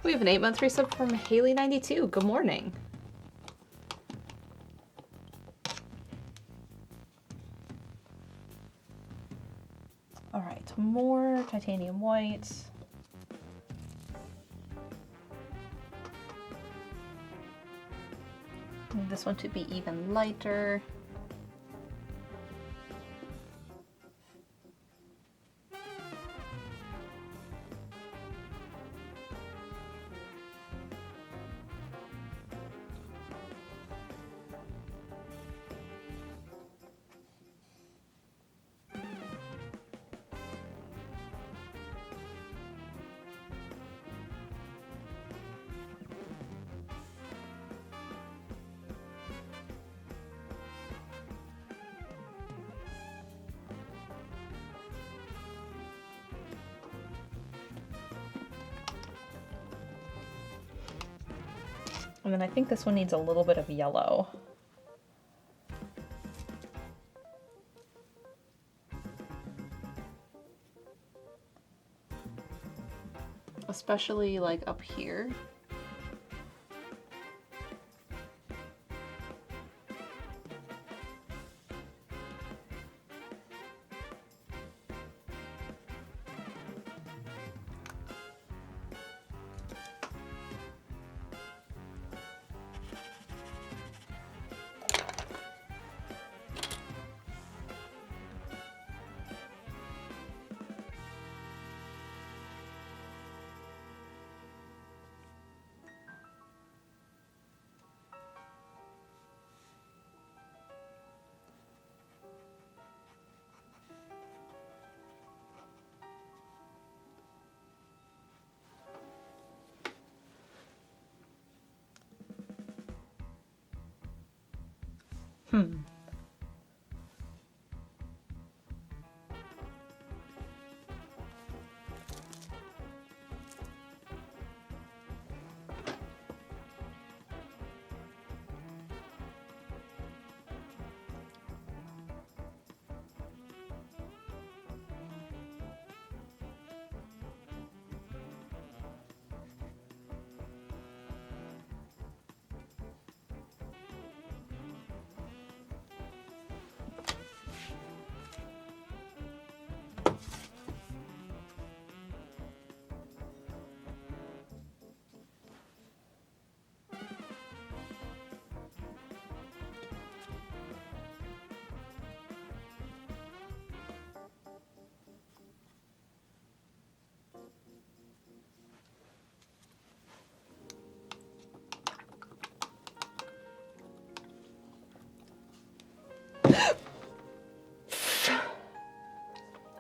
We have an 8-month resub from Haley92. Good morning. All right, more titanium white. Need this one to be even lighter. And then I think this one needs a little bit of yellow. Especially like up here.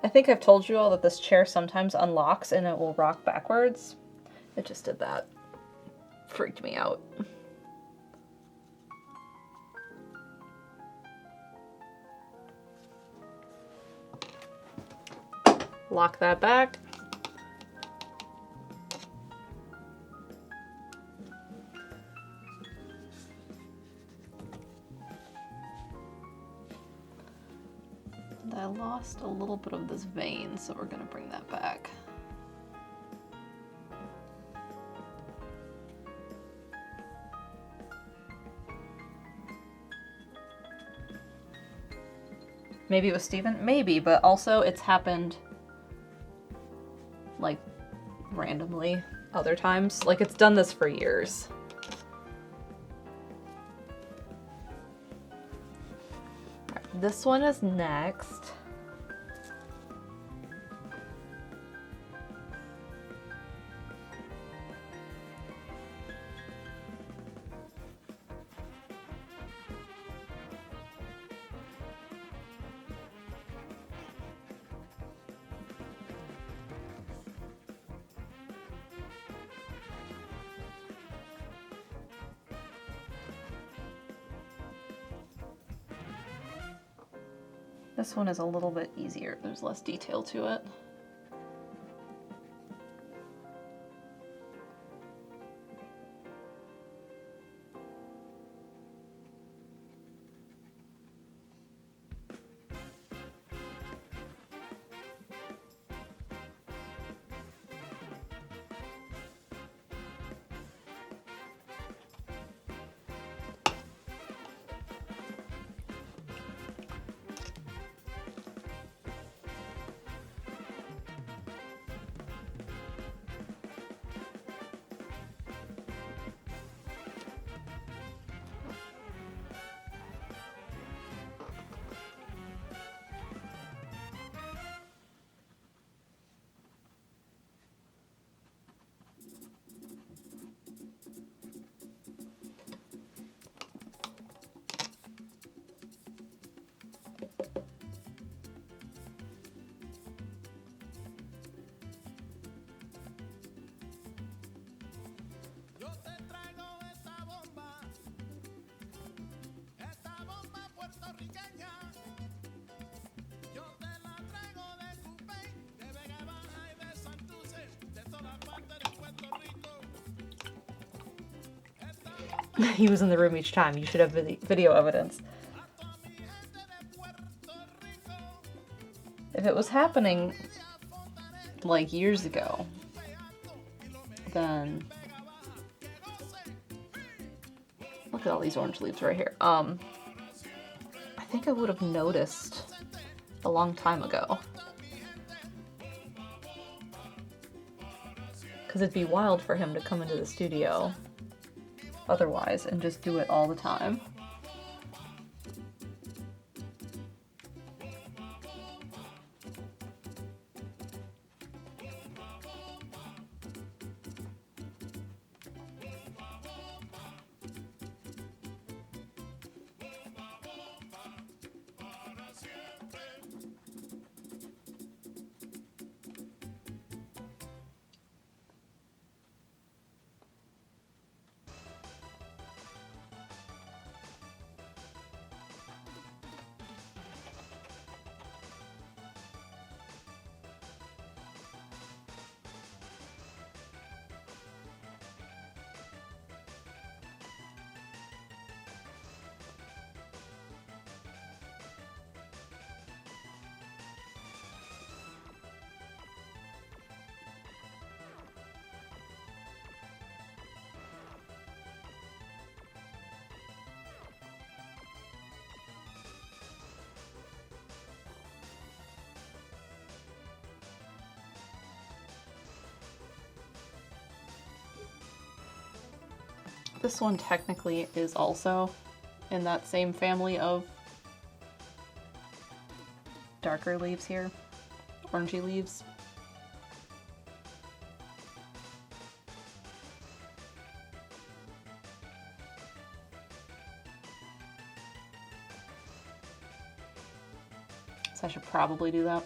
I think I've told you all that this chair sometimes unlocks and it will rock backwards. It just did that. Freaked me out. Lock that back. I lost a little bit of this vein, so we're gonna bring that back. Maybe it was Steven? Maybe, but also it's happened like randomly other times. Like it's done this for years. Alright, this one is next. This one is a little bit easier. There's less detail to it. He was in the room each time. You should have video evidence. If it was happening like years ago, then look at all these orange leaves right here. I think I would have noticed a long time ago. Because it'd be wild for him to come into the studio otherwise and just do it all the time. This one technically is also in that same family of darker leaves here, orangey leaves. So I should probably do that.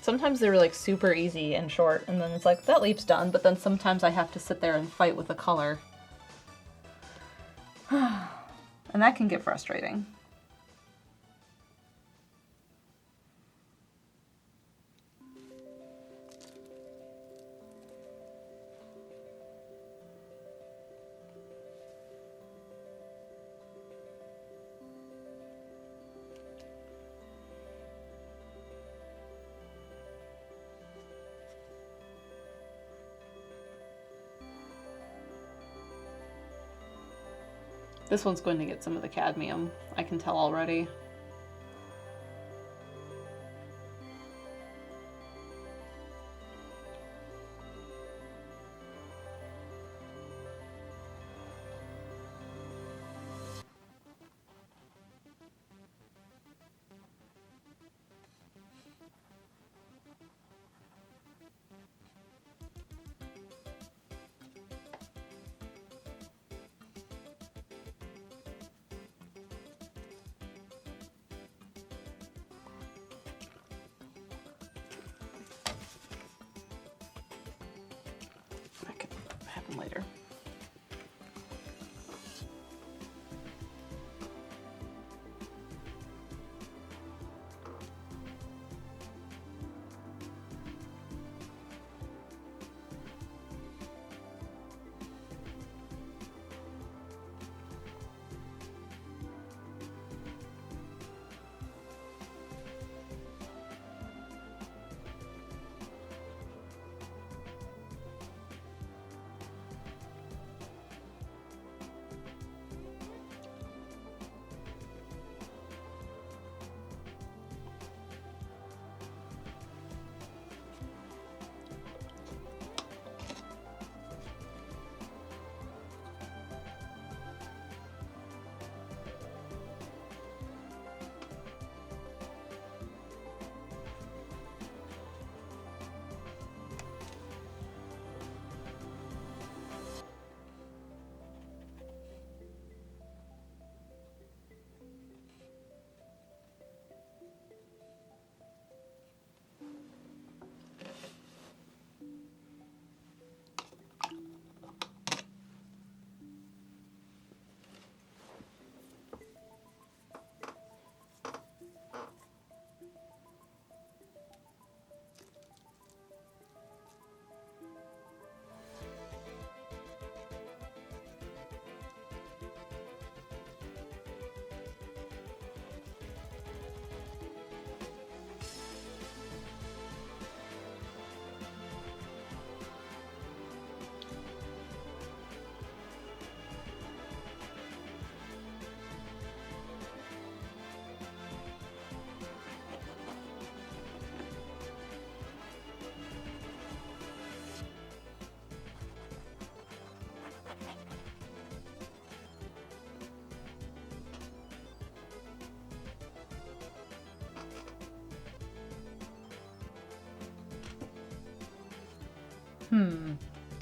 Sometimes they're like super easy and short, and then it's like, that leaf's done, but then sometimes I have to sit there and fight with the color. And that can get frustrating. This one's going to get some of the cadmium, I can tell already.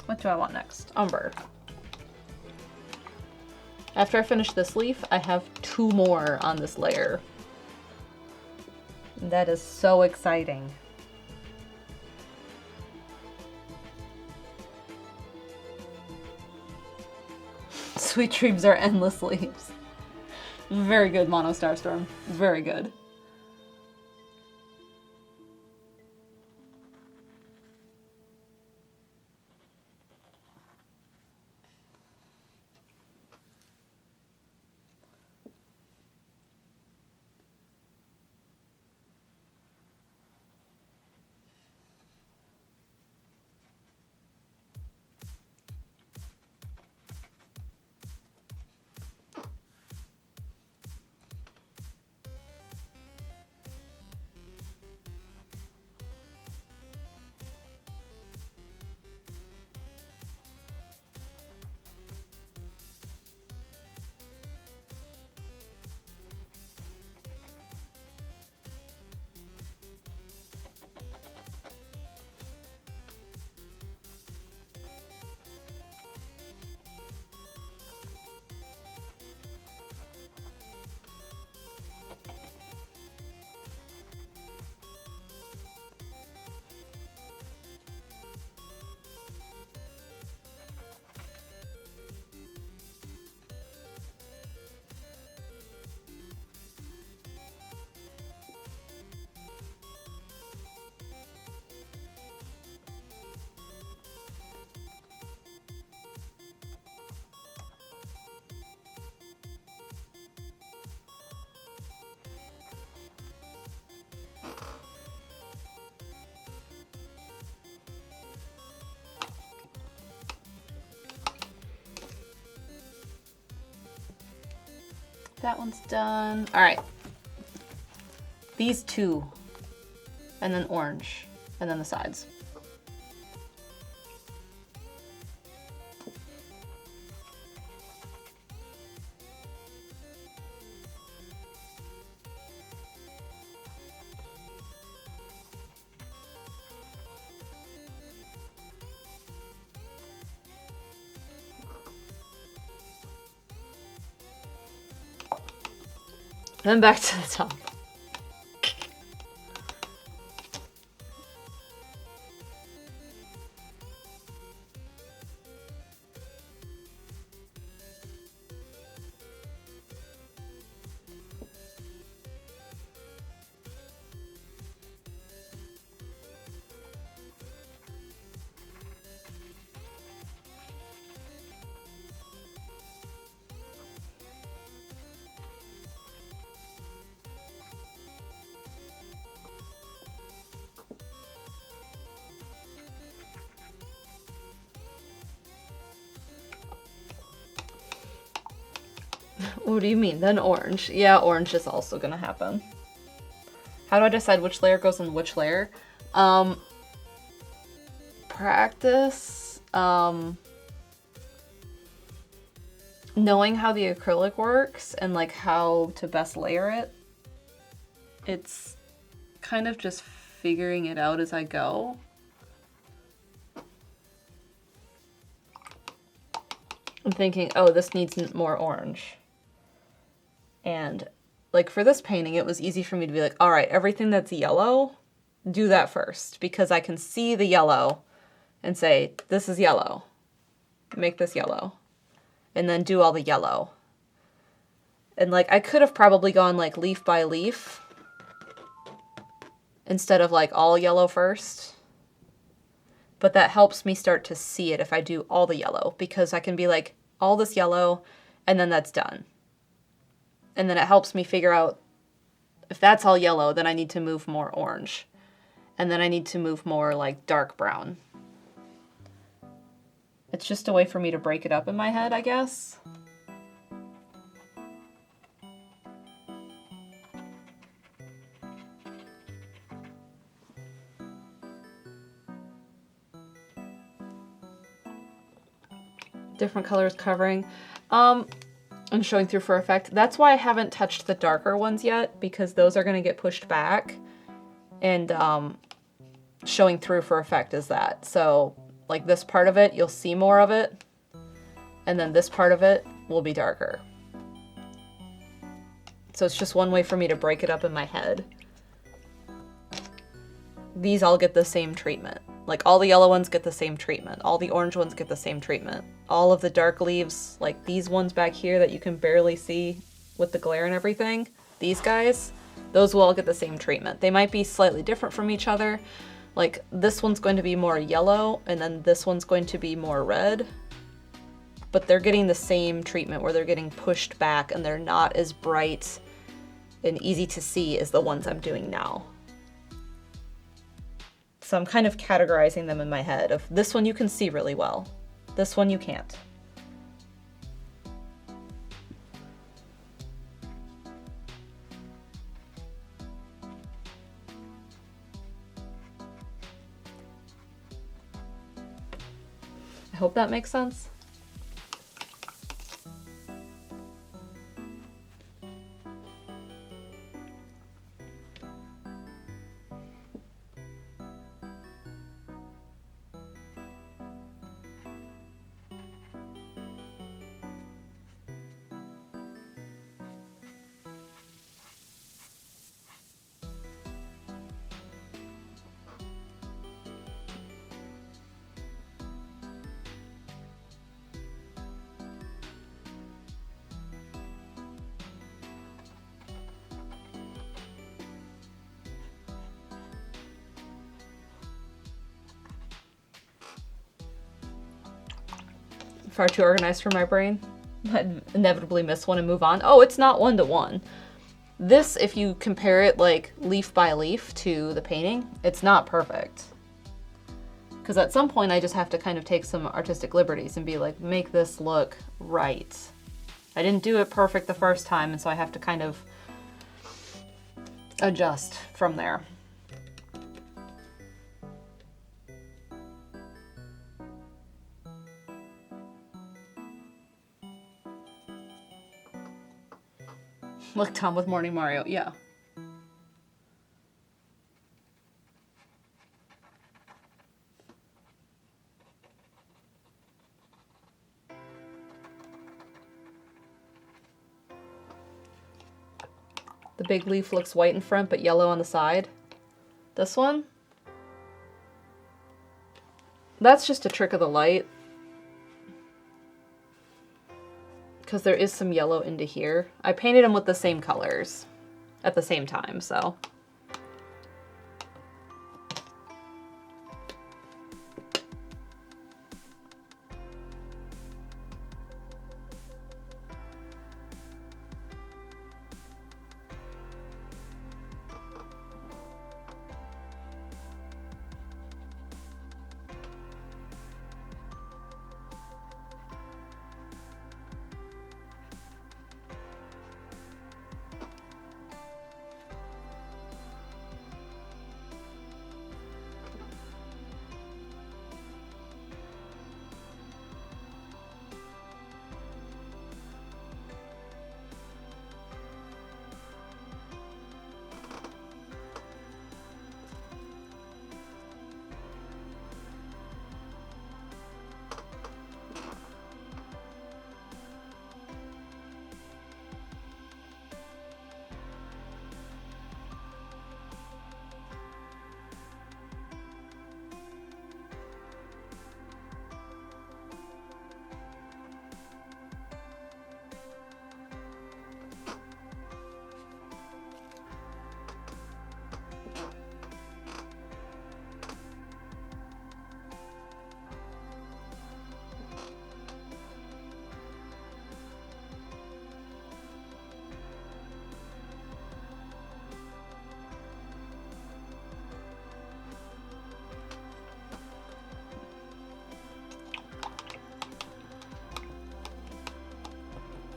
What do I want next? Umber. After I finish this leaf, I have 2 more on this layer. That is so exciting. Sweet dreams are endless leaves. Very good, Mono Starstorm. Very good. That one's done. All right. These 2, and then orange, and then the sides. Then back to the top. What do you mean? Then orange. Yeah, orange is also gonna happen. How do I decide which layer goes in which layer? Practice. Knowing how the acrylic works and like how to best layer it. It's kind of just figuring it out as I go. I'm thinking, oh, this needs more orange. And like for this painting, it was easy for me to be like, all right, everything that's yellow, do that first, because I can see the yellow and say, this is yellow, make this yellow, and then do all the yellow. And like, I could have probably gone like leaf by leaf instead of like all yellow first. But that helps me start to see it if I do all the yellow, because I can be like, all this yellow, and then that's done. And then it helps me figure out if that's all yellow, then I need to move more orange. And then I need to move more like dark brown. It's just a way for me to break it up in my head, I guess. Different colors covering. And showing through for effect. That's why I haven't touched the darker ones yet, because those are going to get pushed back. And showing through for effect is that. So like this part of it, you'll see more of it. And then this part of it will be darker. So it's just one way for me to break it up in my head. These all get the same treatment. Like all the yellow ones get the same treatment. All the orange ones get the same treatment. All of the dark leaves, like these ones back here that you can barely see with the glare and everything, these guys, those will all get the same treatment. They might be slightly different from each other. Like this one's going to be more yellow and then this one's going to be more red. But they're getting the same treatment where they're getting pushed back and they're not as bright and easy to see as the ones I'm doing now. So I'm kind of categorizing them in my head of this one you can see really well, this one you can't. I hope that makes sense. Far too organized for my brain. I'd inevitably miss one and move on. Oh, it's not 1-to-1. This, if you compare it like leaf by leaf to the painting, it's not perfect. Because at some point I just have to kind of take some artistic liberties and be like, make this look right. I didn't do it perfect the first time, and so I have to kind of adjust from there. Look, Tom with Morning Mario, yeah. The big leaf looks white in front, but yellow on the side. This one? That's just a trick of the light. Because there is some yellow into here. I painted them with the same colors at the same time, so.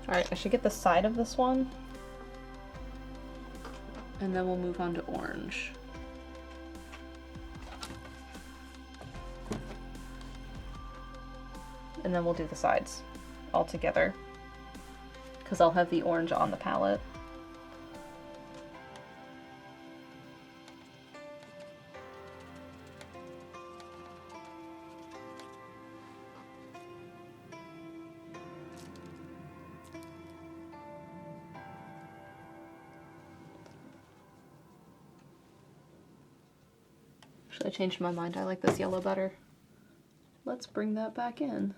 Alright, I should get the side of this one. And then we'll move on to orange. And then we'll do the sides all together, because I'll have the orange on the palette. Actually, I changed my mind. I like this yellow better. Let's bring that back in.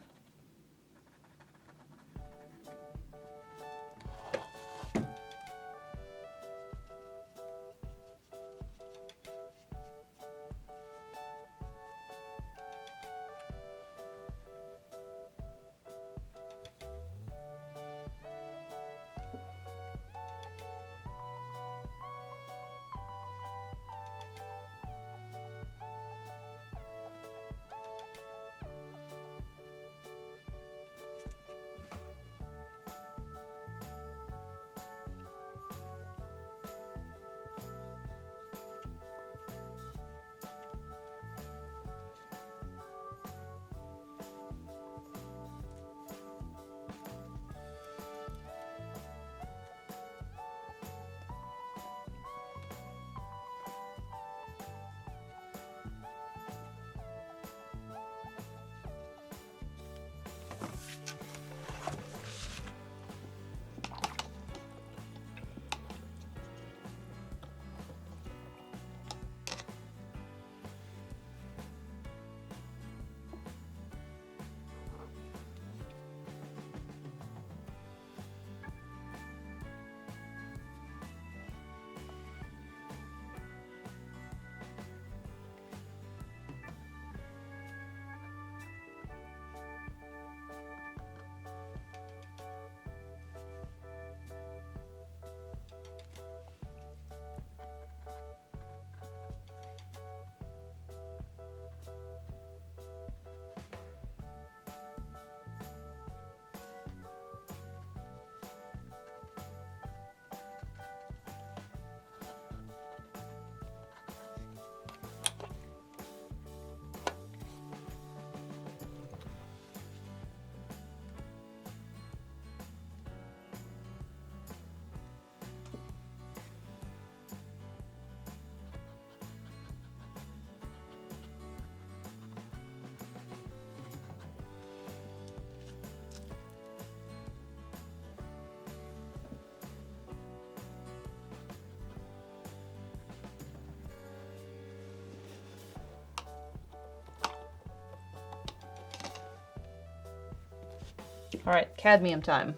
All right, cadmium time.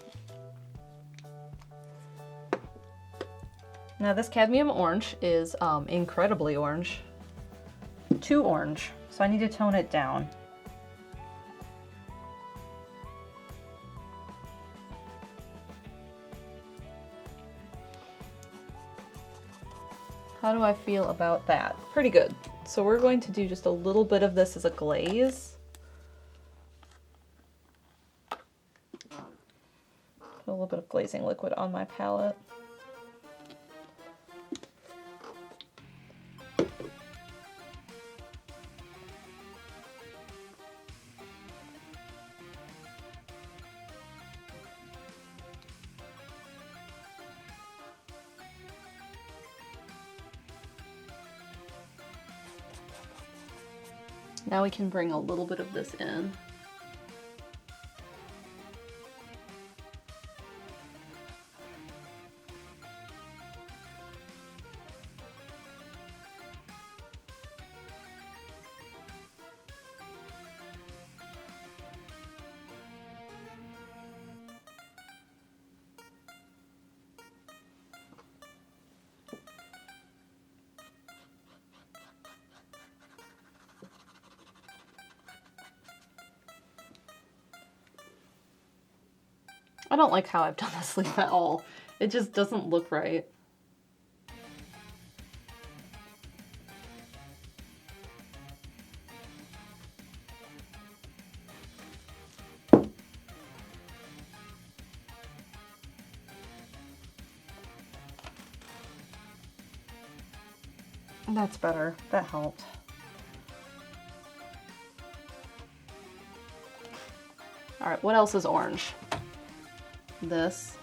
Now this cadmium orange is incredibly orange. Too orange, so I need to tone it down. How do I feel about that? Pretty good. So we're going to do just a little bit of this as a glaze. Put a little bit of glazing liquid on my palette. Now we can bring a little bit of this in. I don't like how I've done this leaf at all. It just doesn't look right. That's better. That helped. All right, what else is orange? This.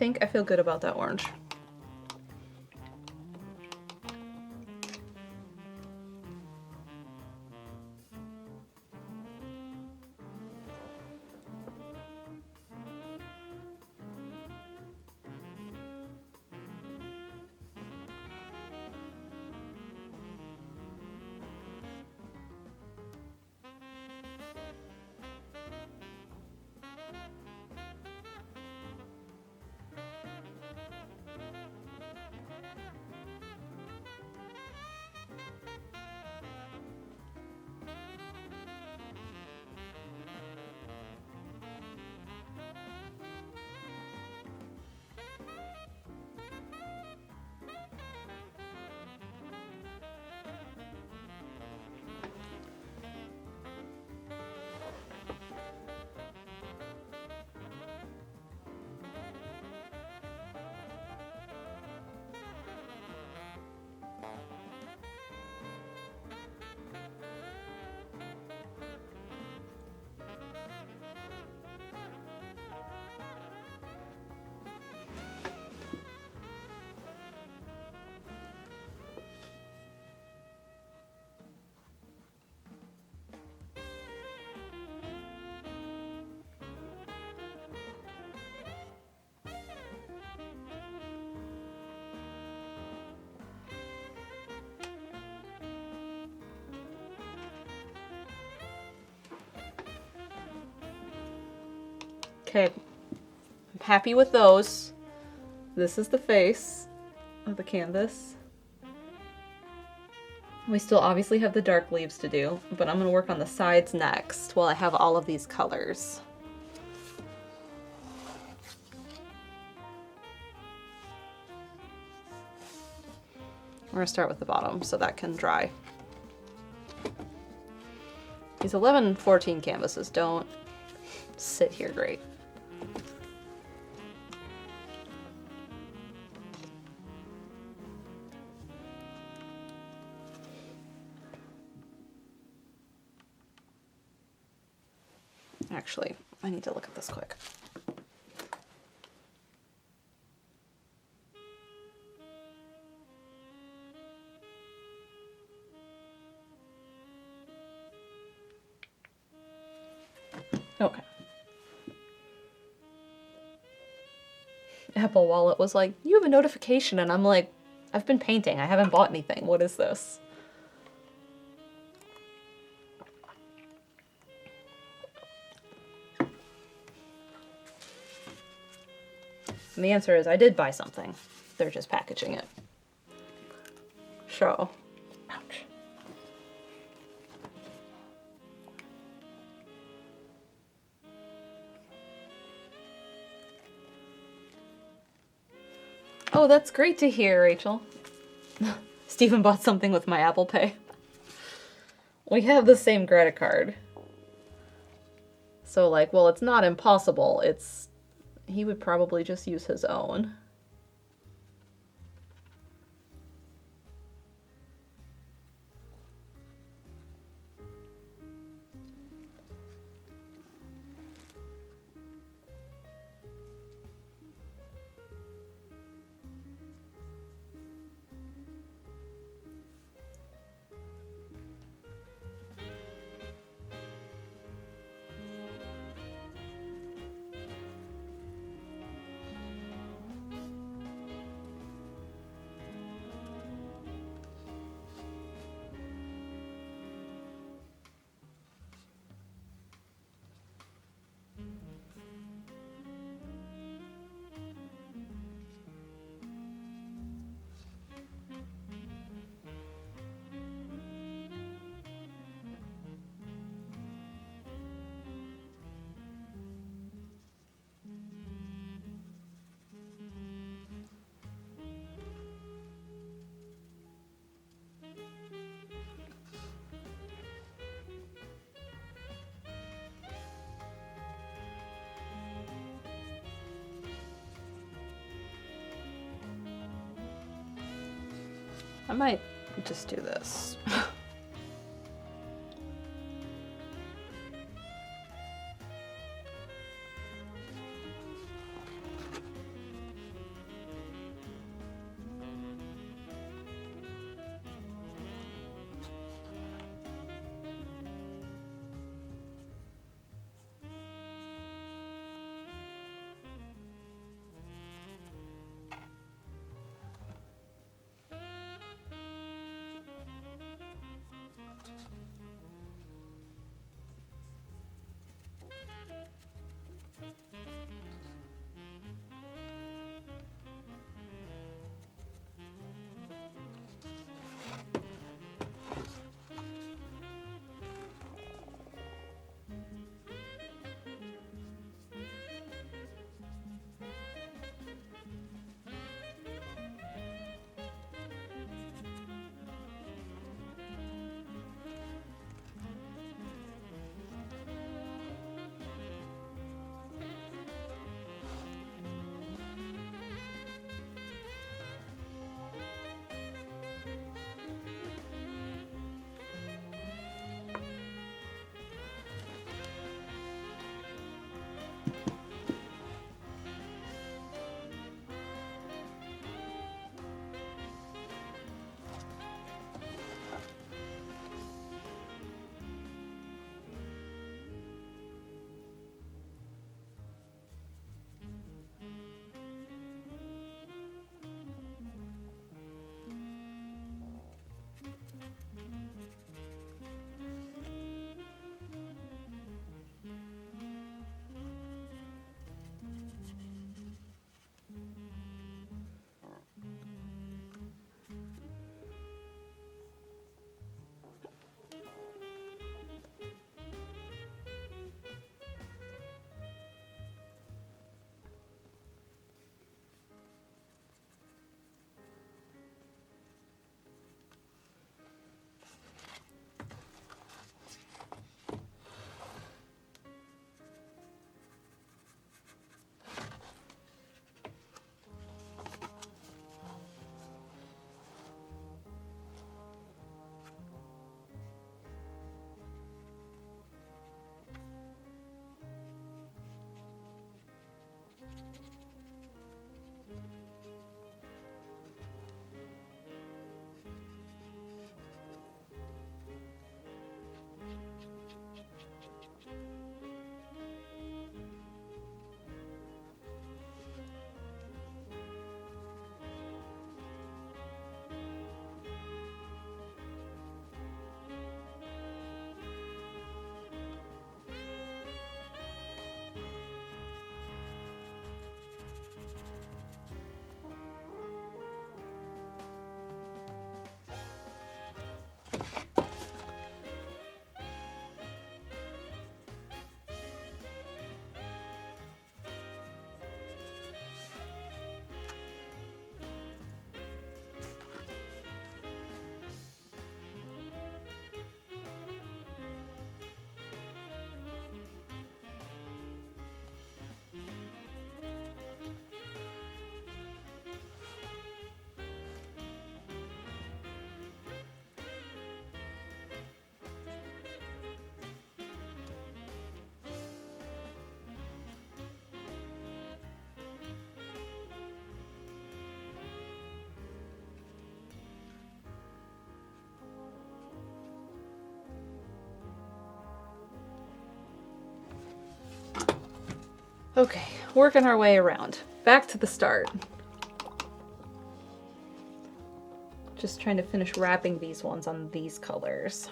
think I feel good about that orange. Okay, I'm happy with those. This is the face of the canvas. We still obviously have the dark leaves to do, but I'm gonna work on the sides next while I have all of these colors. We're gonna start with the bottom so that can dry. These 11-14 canvases don't sit here great. Actually, I need to look at this quick. Okay. Apple Wallet was like, you have a notification, and I'm like, I've been painting. I haven't bought anything. What is this? And the answer is I did buy something. They're just packaging it. So, ouch. Oh, that's great to hear, Rachel. Stephen bought something with my Apple Pay. We have the same credit card. So, like, well, it's not impossible. He would probably just use his own. I might just do this. Okay, working our way around. Back to the start. Just trying to finish wrapping these ones on these colors.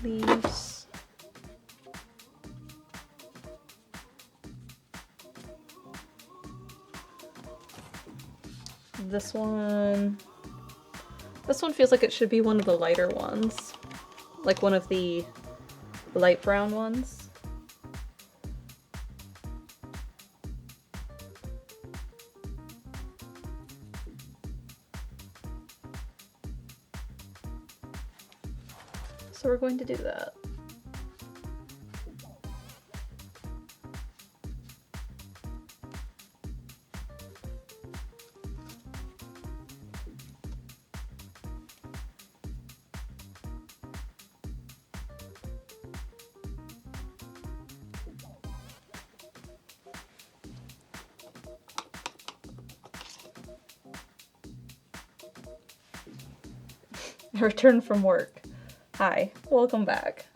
Leaves. This one feels like it should be one of the lighter ones. Like one of the light brown ones. So we're going to do that. I returned from work. Hi, welcome back.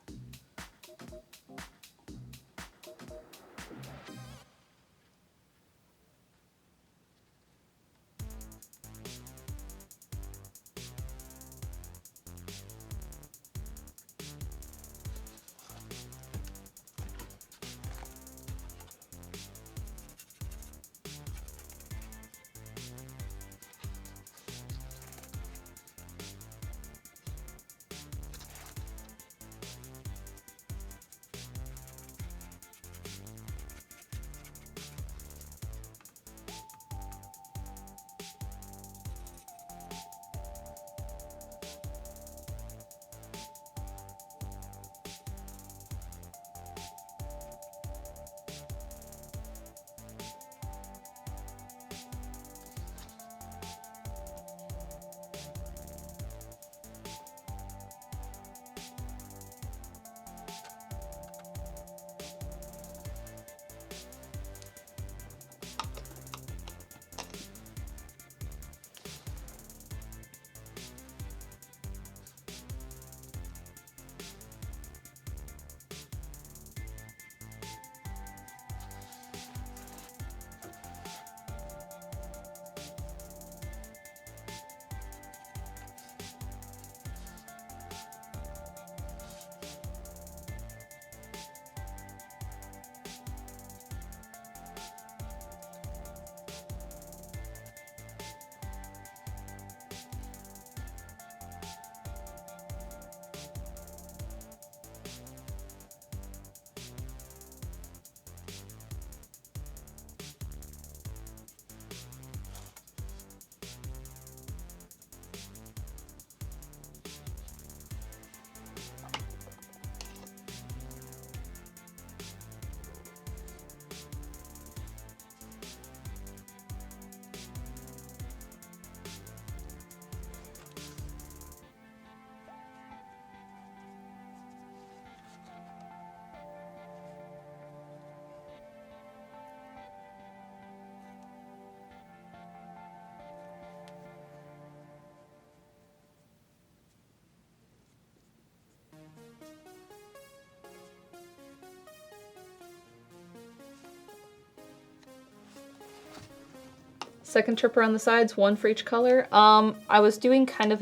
Second tripper on the sides, one for each color. I was doing kind of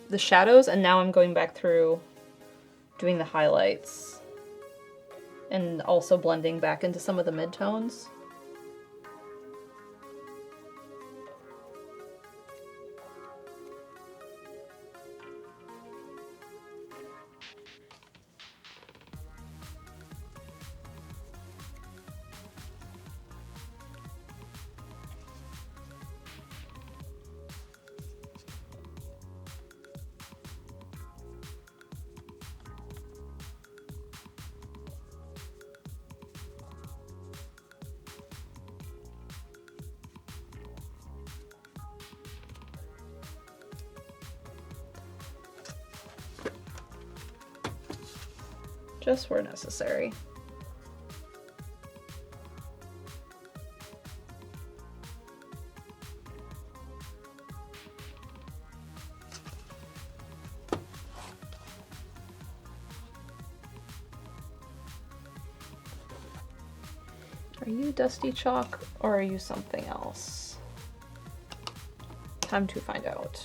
the shadows, and now I'm going back through doing the highlights. And also blending back into some of the midtones. Just where necessary. Are you Dusty Chalk or are you something else? Time to find out.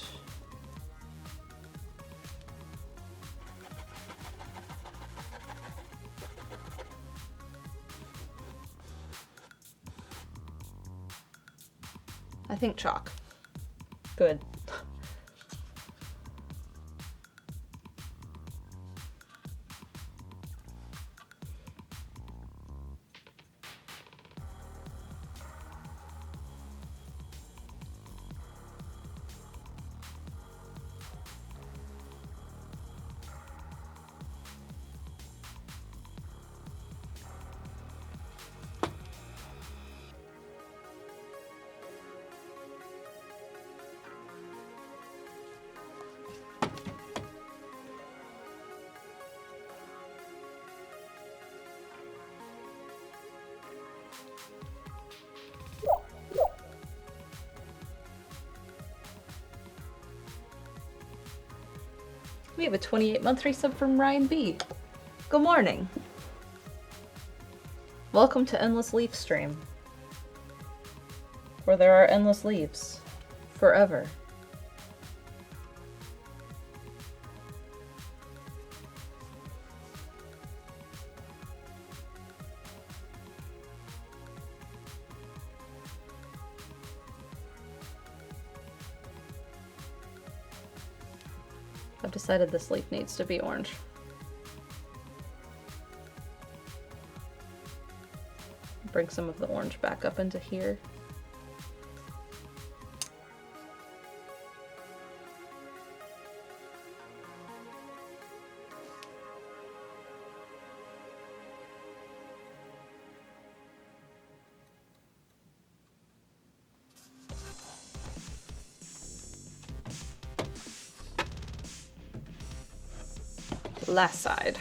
I think chalk. Good. We have a 28-month resub from Ryan B. Good morning. Welcome to Endless Leaf Stream, where there are endless leaves. Forever. I've decided this leaf needs to be orange. Bring some of the orange back up into here. Last side.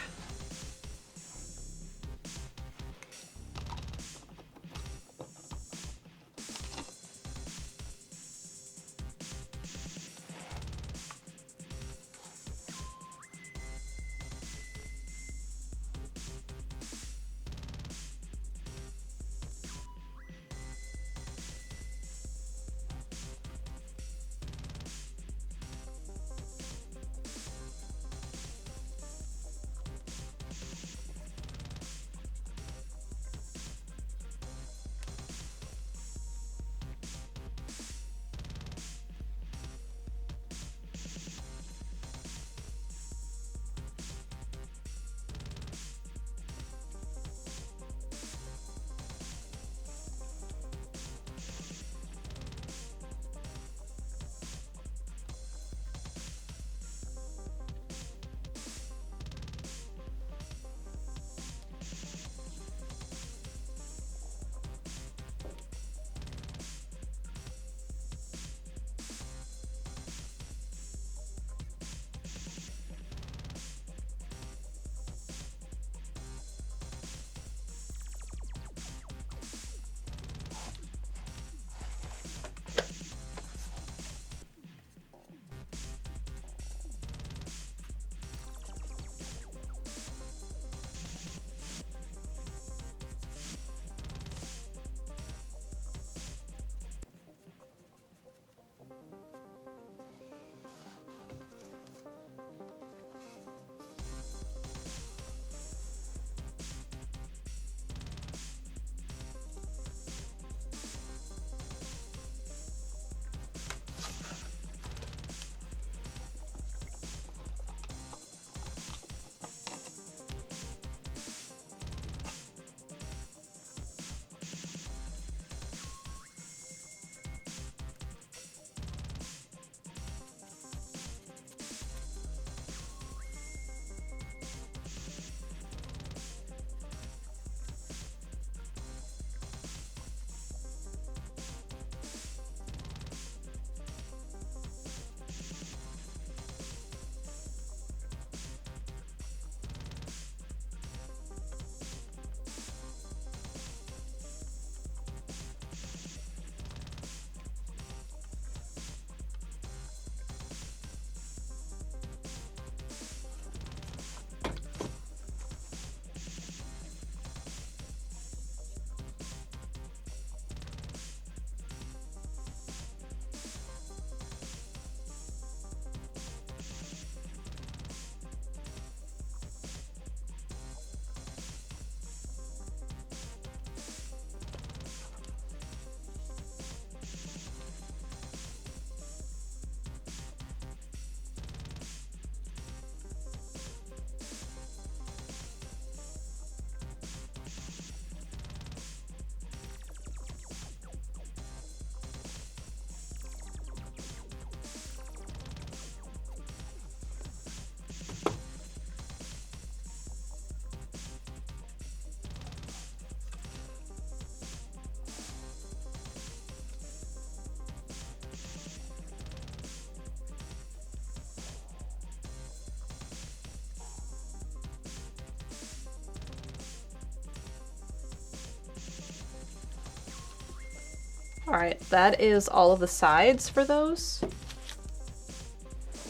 All right, that is all of the sides for those.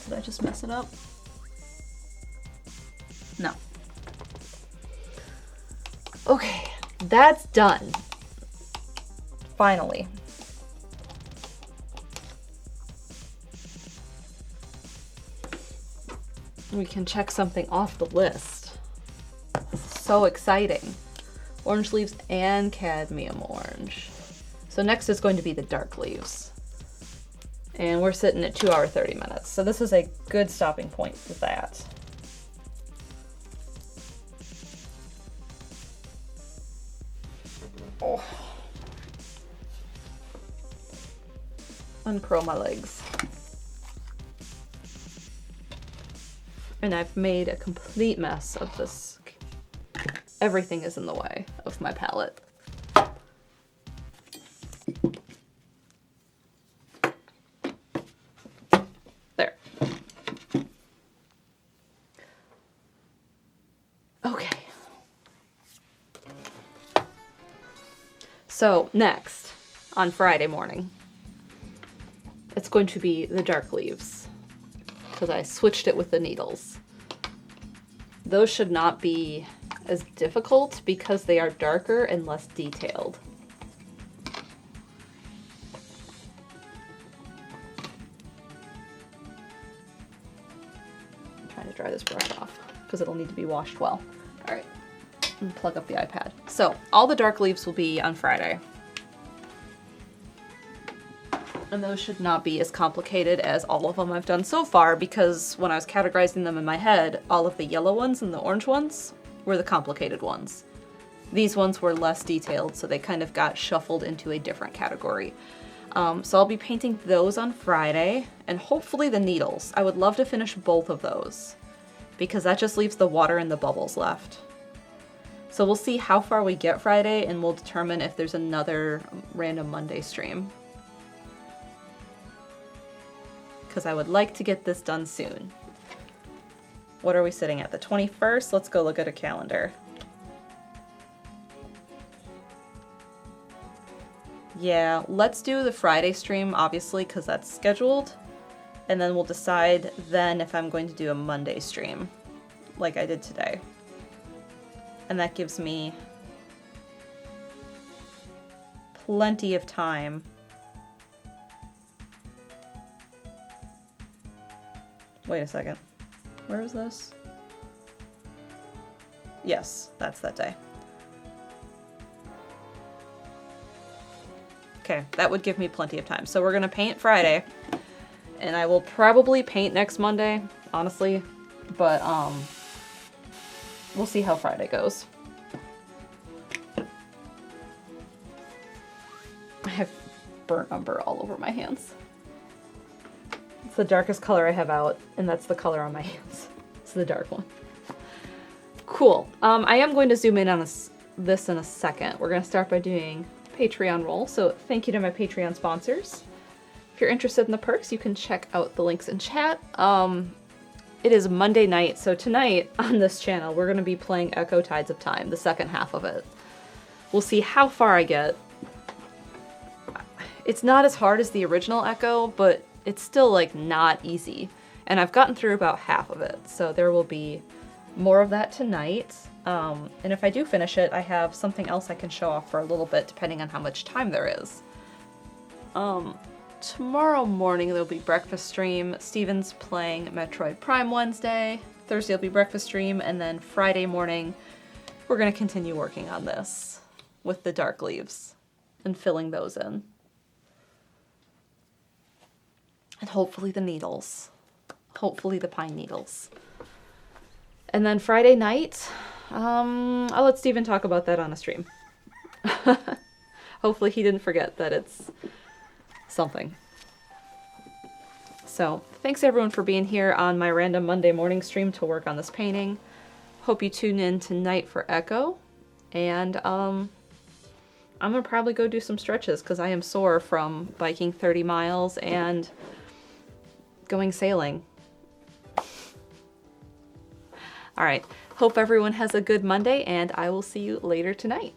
Did I just mess it up? No. Okay, that's done. Finally. We can check something off the list. So exciting. Orange leaves and cadmium orange. So next is going to be the dark leaves. And we're sitting at 2 hours 30 minutes. So this is a good stopping point with that. Oh. Uncurl my legs. And I've made a complete mess of this. Everything is in the way of my palette. There. Okay. So next, on Friday morning, it's going to be the dark leaves, because I switched it with the needles. Those should not be as difficult because they are darker and less detailed. I'm trying to dry this brush off because it'll need to be washed well. All right, and plug up the iPad. So all the dark leaves will be on Friday. And those should not be as complicated as all of them I've done so far, because when I was categorizing them in my head, all of the yellow ones and the orange ones were the complicated ones. These ones were less detailed, so they kind of got shuffled into a different category. So I'll be painting those on Friday, and hopefully the needles. I would love to finish both of those, because that just leaves the water and the bubbles left. So we'll see how far we get Friday, and we'll determine if there's another random Monday stream. Because I would like to get this done soon. What are we sitting at? The 21st? Let's go look at a calendar. Yeah, let's do the Friday stream, obviously, because that's scheduled. And then we'll decide then if I'm going to do a Monday stream, like I did today. And that gives me plenty of time. Wait a second. Where is this? Yes, that's that day. Okay, that would give me plenty of time. So we're gonna paint Friday, and I will probably paint next Monday, honestly, but we'll see how Friday goes. I have burnt umber all over my hands. It's the darkest color I have out, and that's the color on my hands. It's the dark one. Cool. I am going to zoom in on this in a second. We're going to start by doing Patreon roll. So thank you to my Patreon sponsors. If you're interested in the perks, you can check out the links in chat. It is Monday night, so tonight on this channel, we're going to be playing Echo Tides of Time, the second half of it. We'll see how far I get. It's not as hard as the original Echo, but it's still, like, not easy. And I've gotten through about half of it, so there will be more of that tonight. And if I do finish it, I have something else I can show off for a little bit, depending on how much time there is. Tomorrow morning there'll be breakfast stream. Steven's playing Metroid Prime Wednesday. Thursday will be breakfast stream, and then Friday morning we're going to continue working on this with the dark leaves and filling those in. And hopefully the needles. Hopefully the pine needles. And then Friday night, I'll let Steven talk about that on a stream. Hopefully he didn't forget that it's something. So, thanks everyone for being here on my random Monday morning stream to work on this painting. Hope you tune in tonight for Echo. And I'm gonna probably go do some stretches because I am sore from biking 30 miles and going sailing. All right, hope everyone has a good Monday, and I will see you later tonight.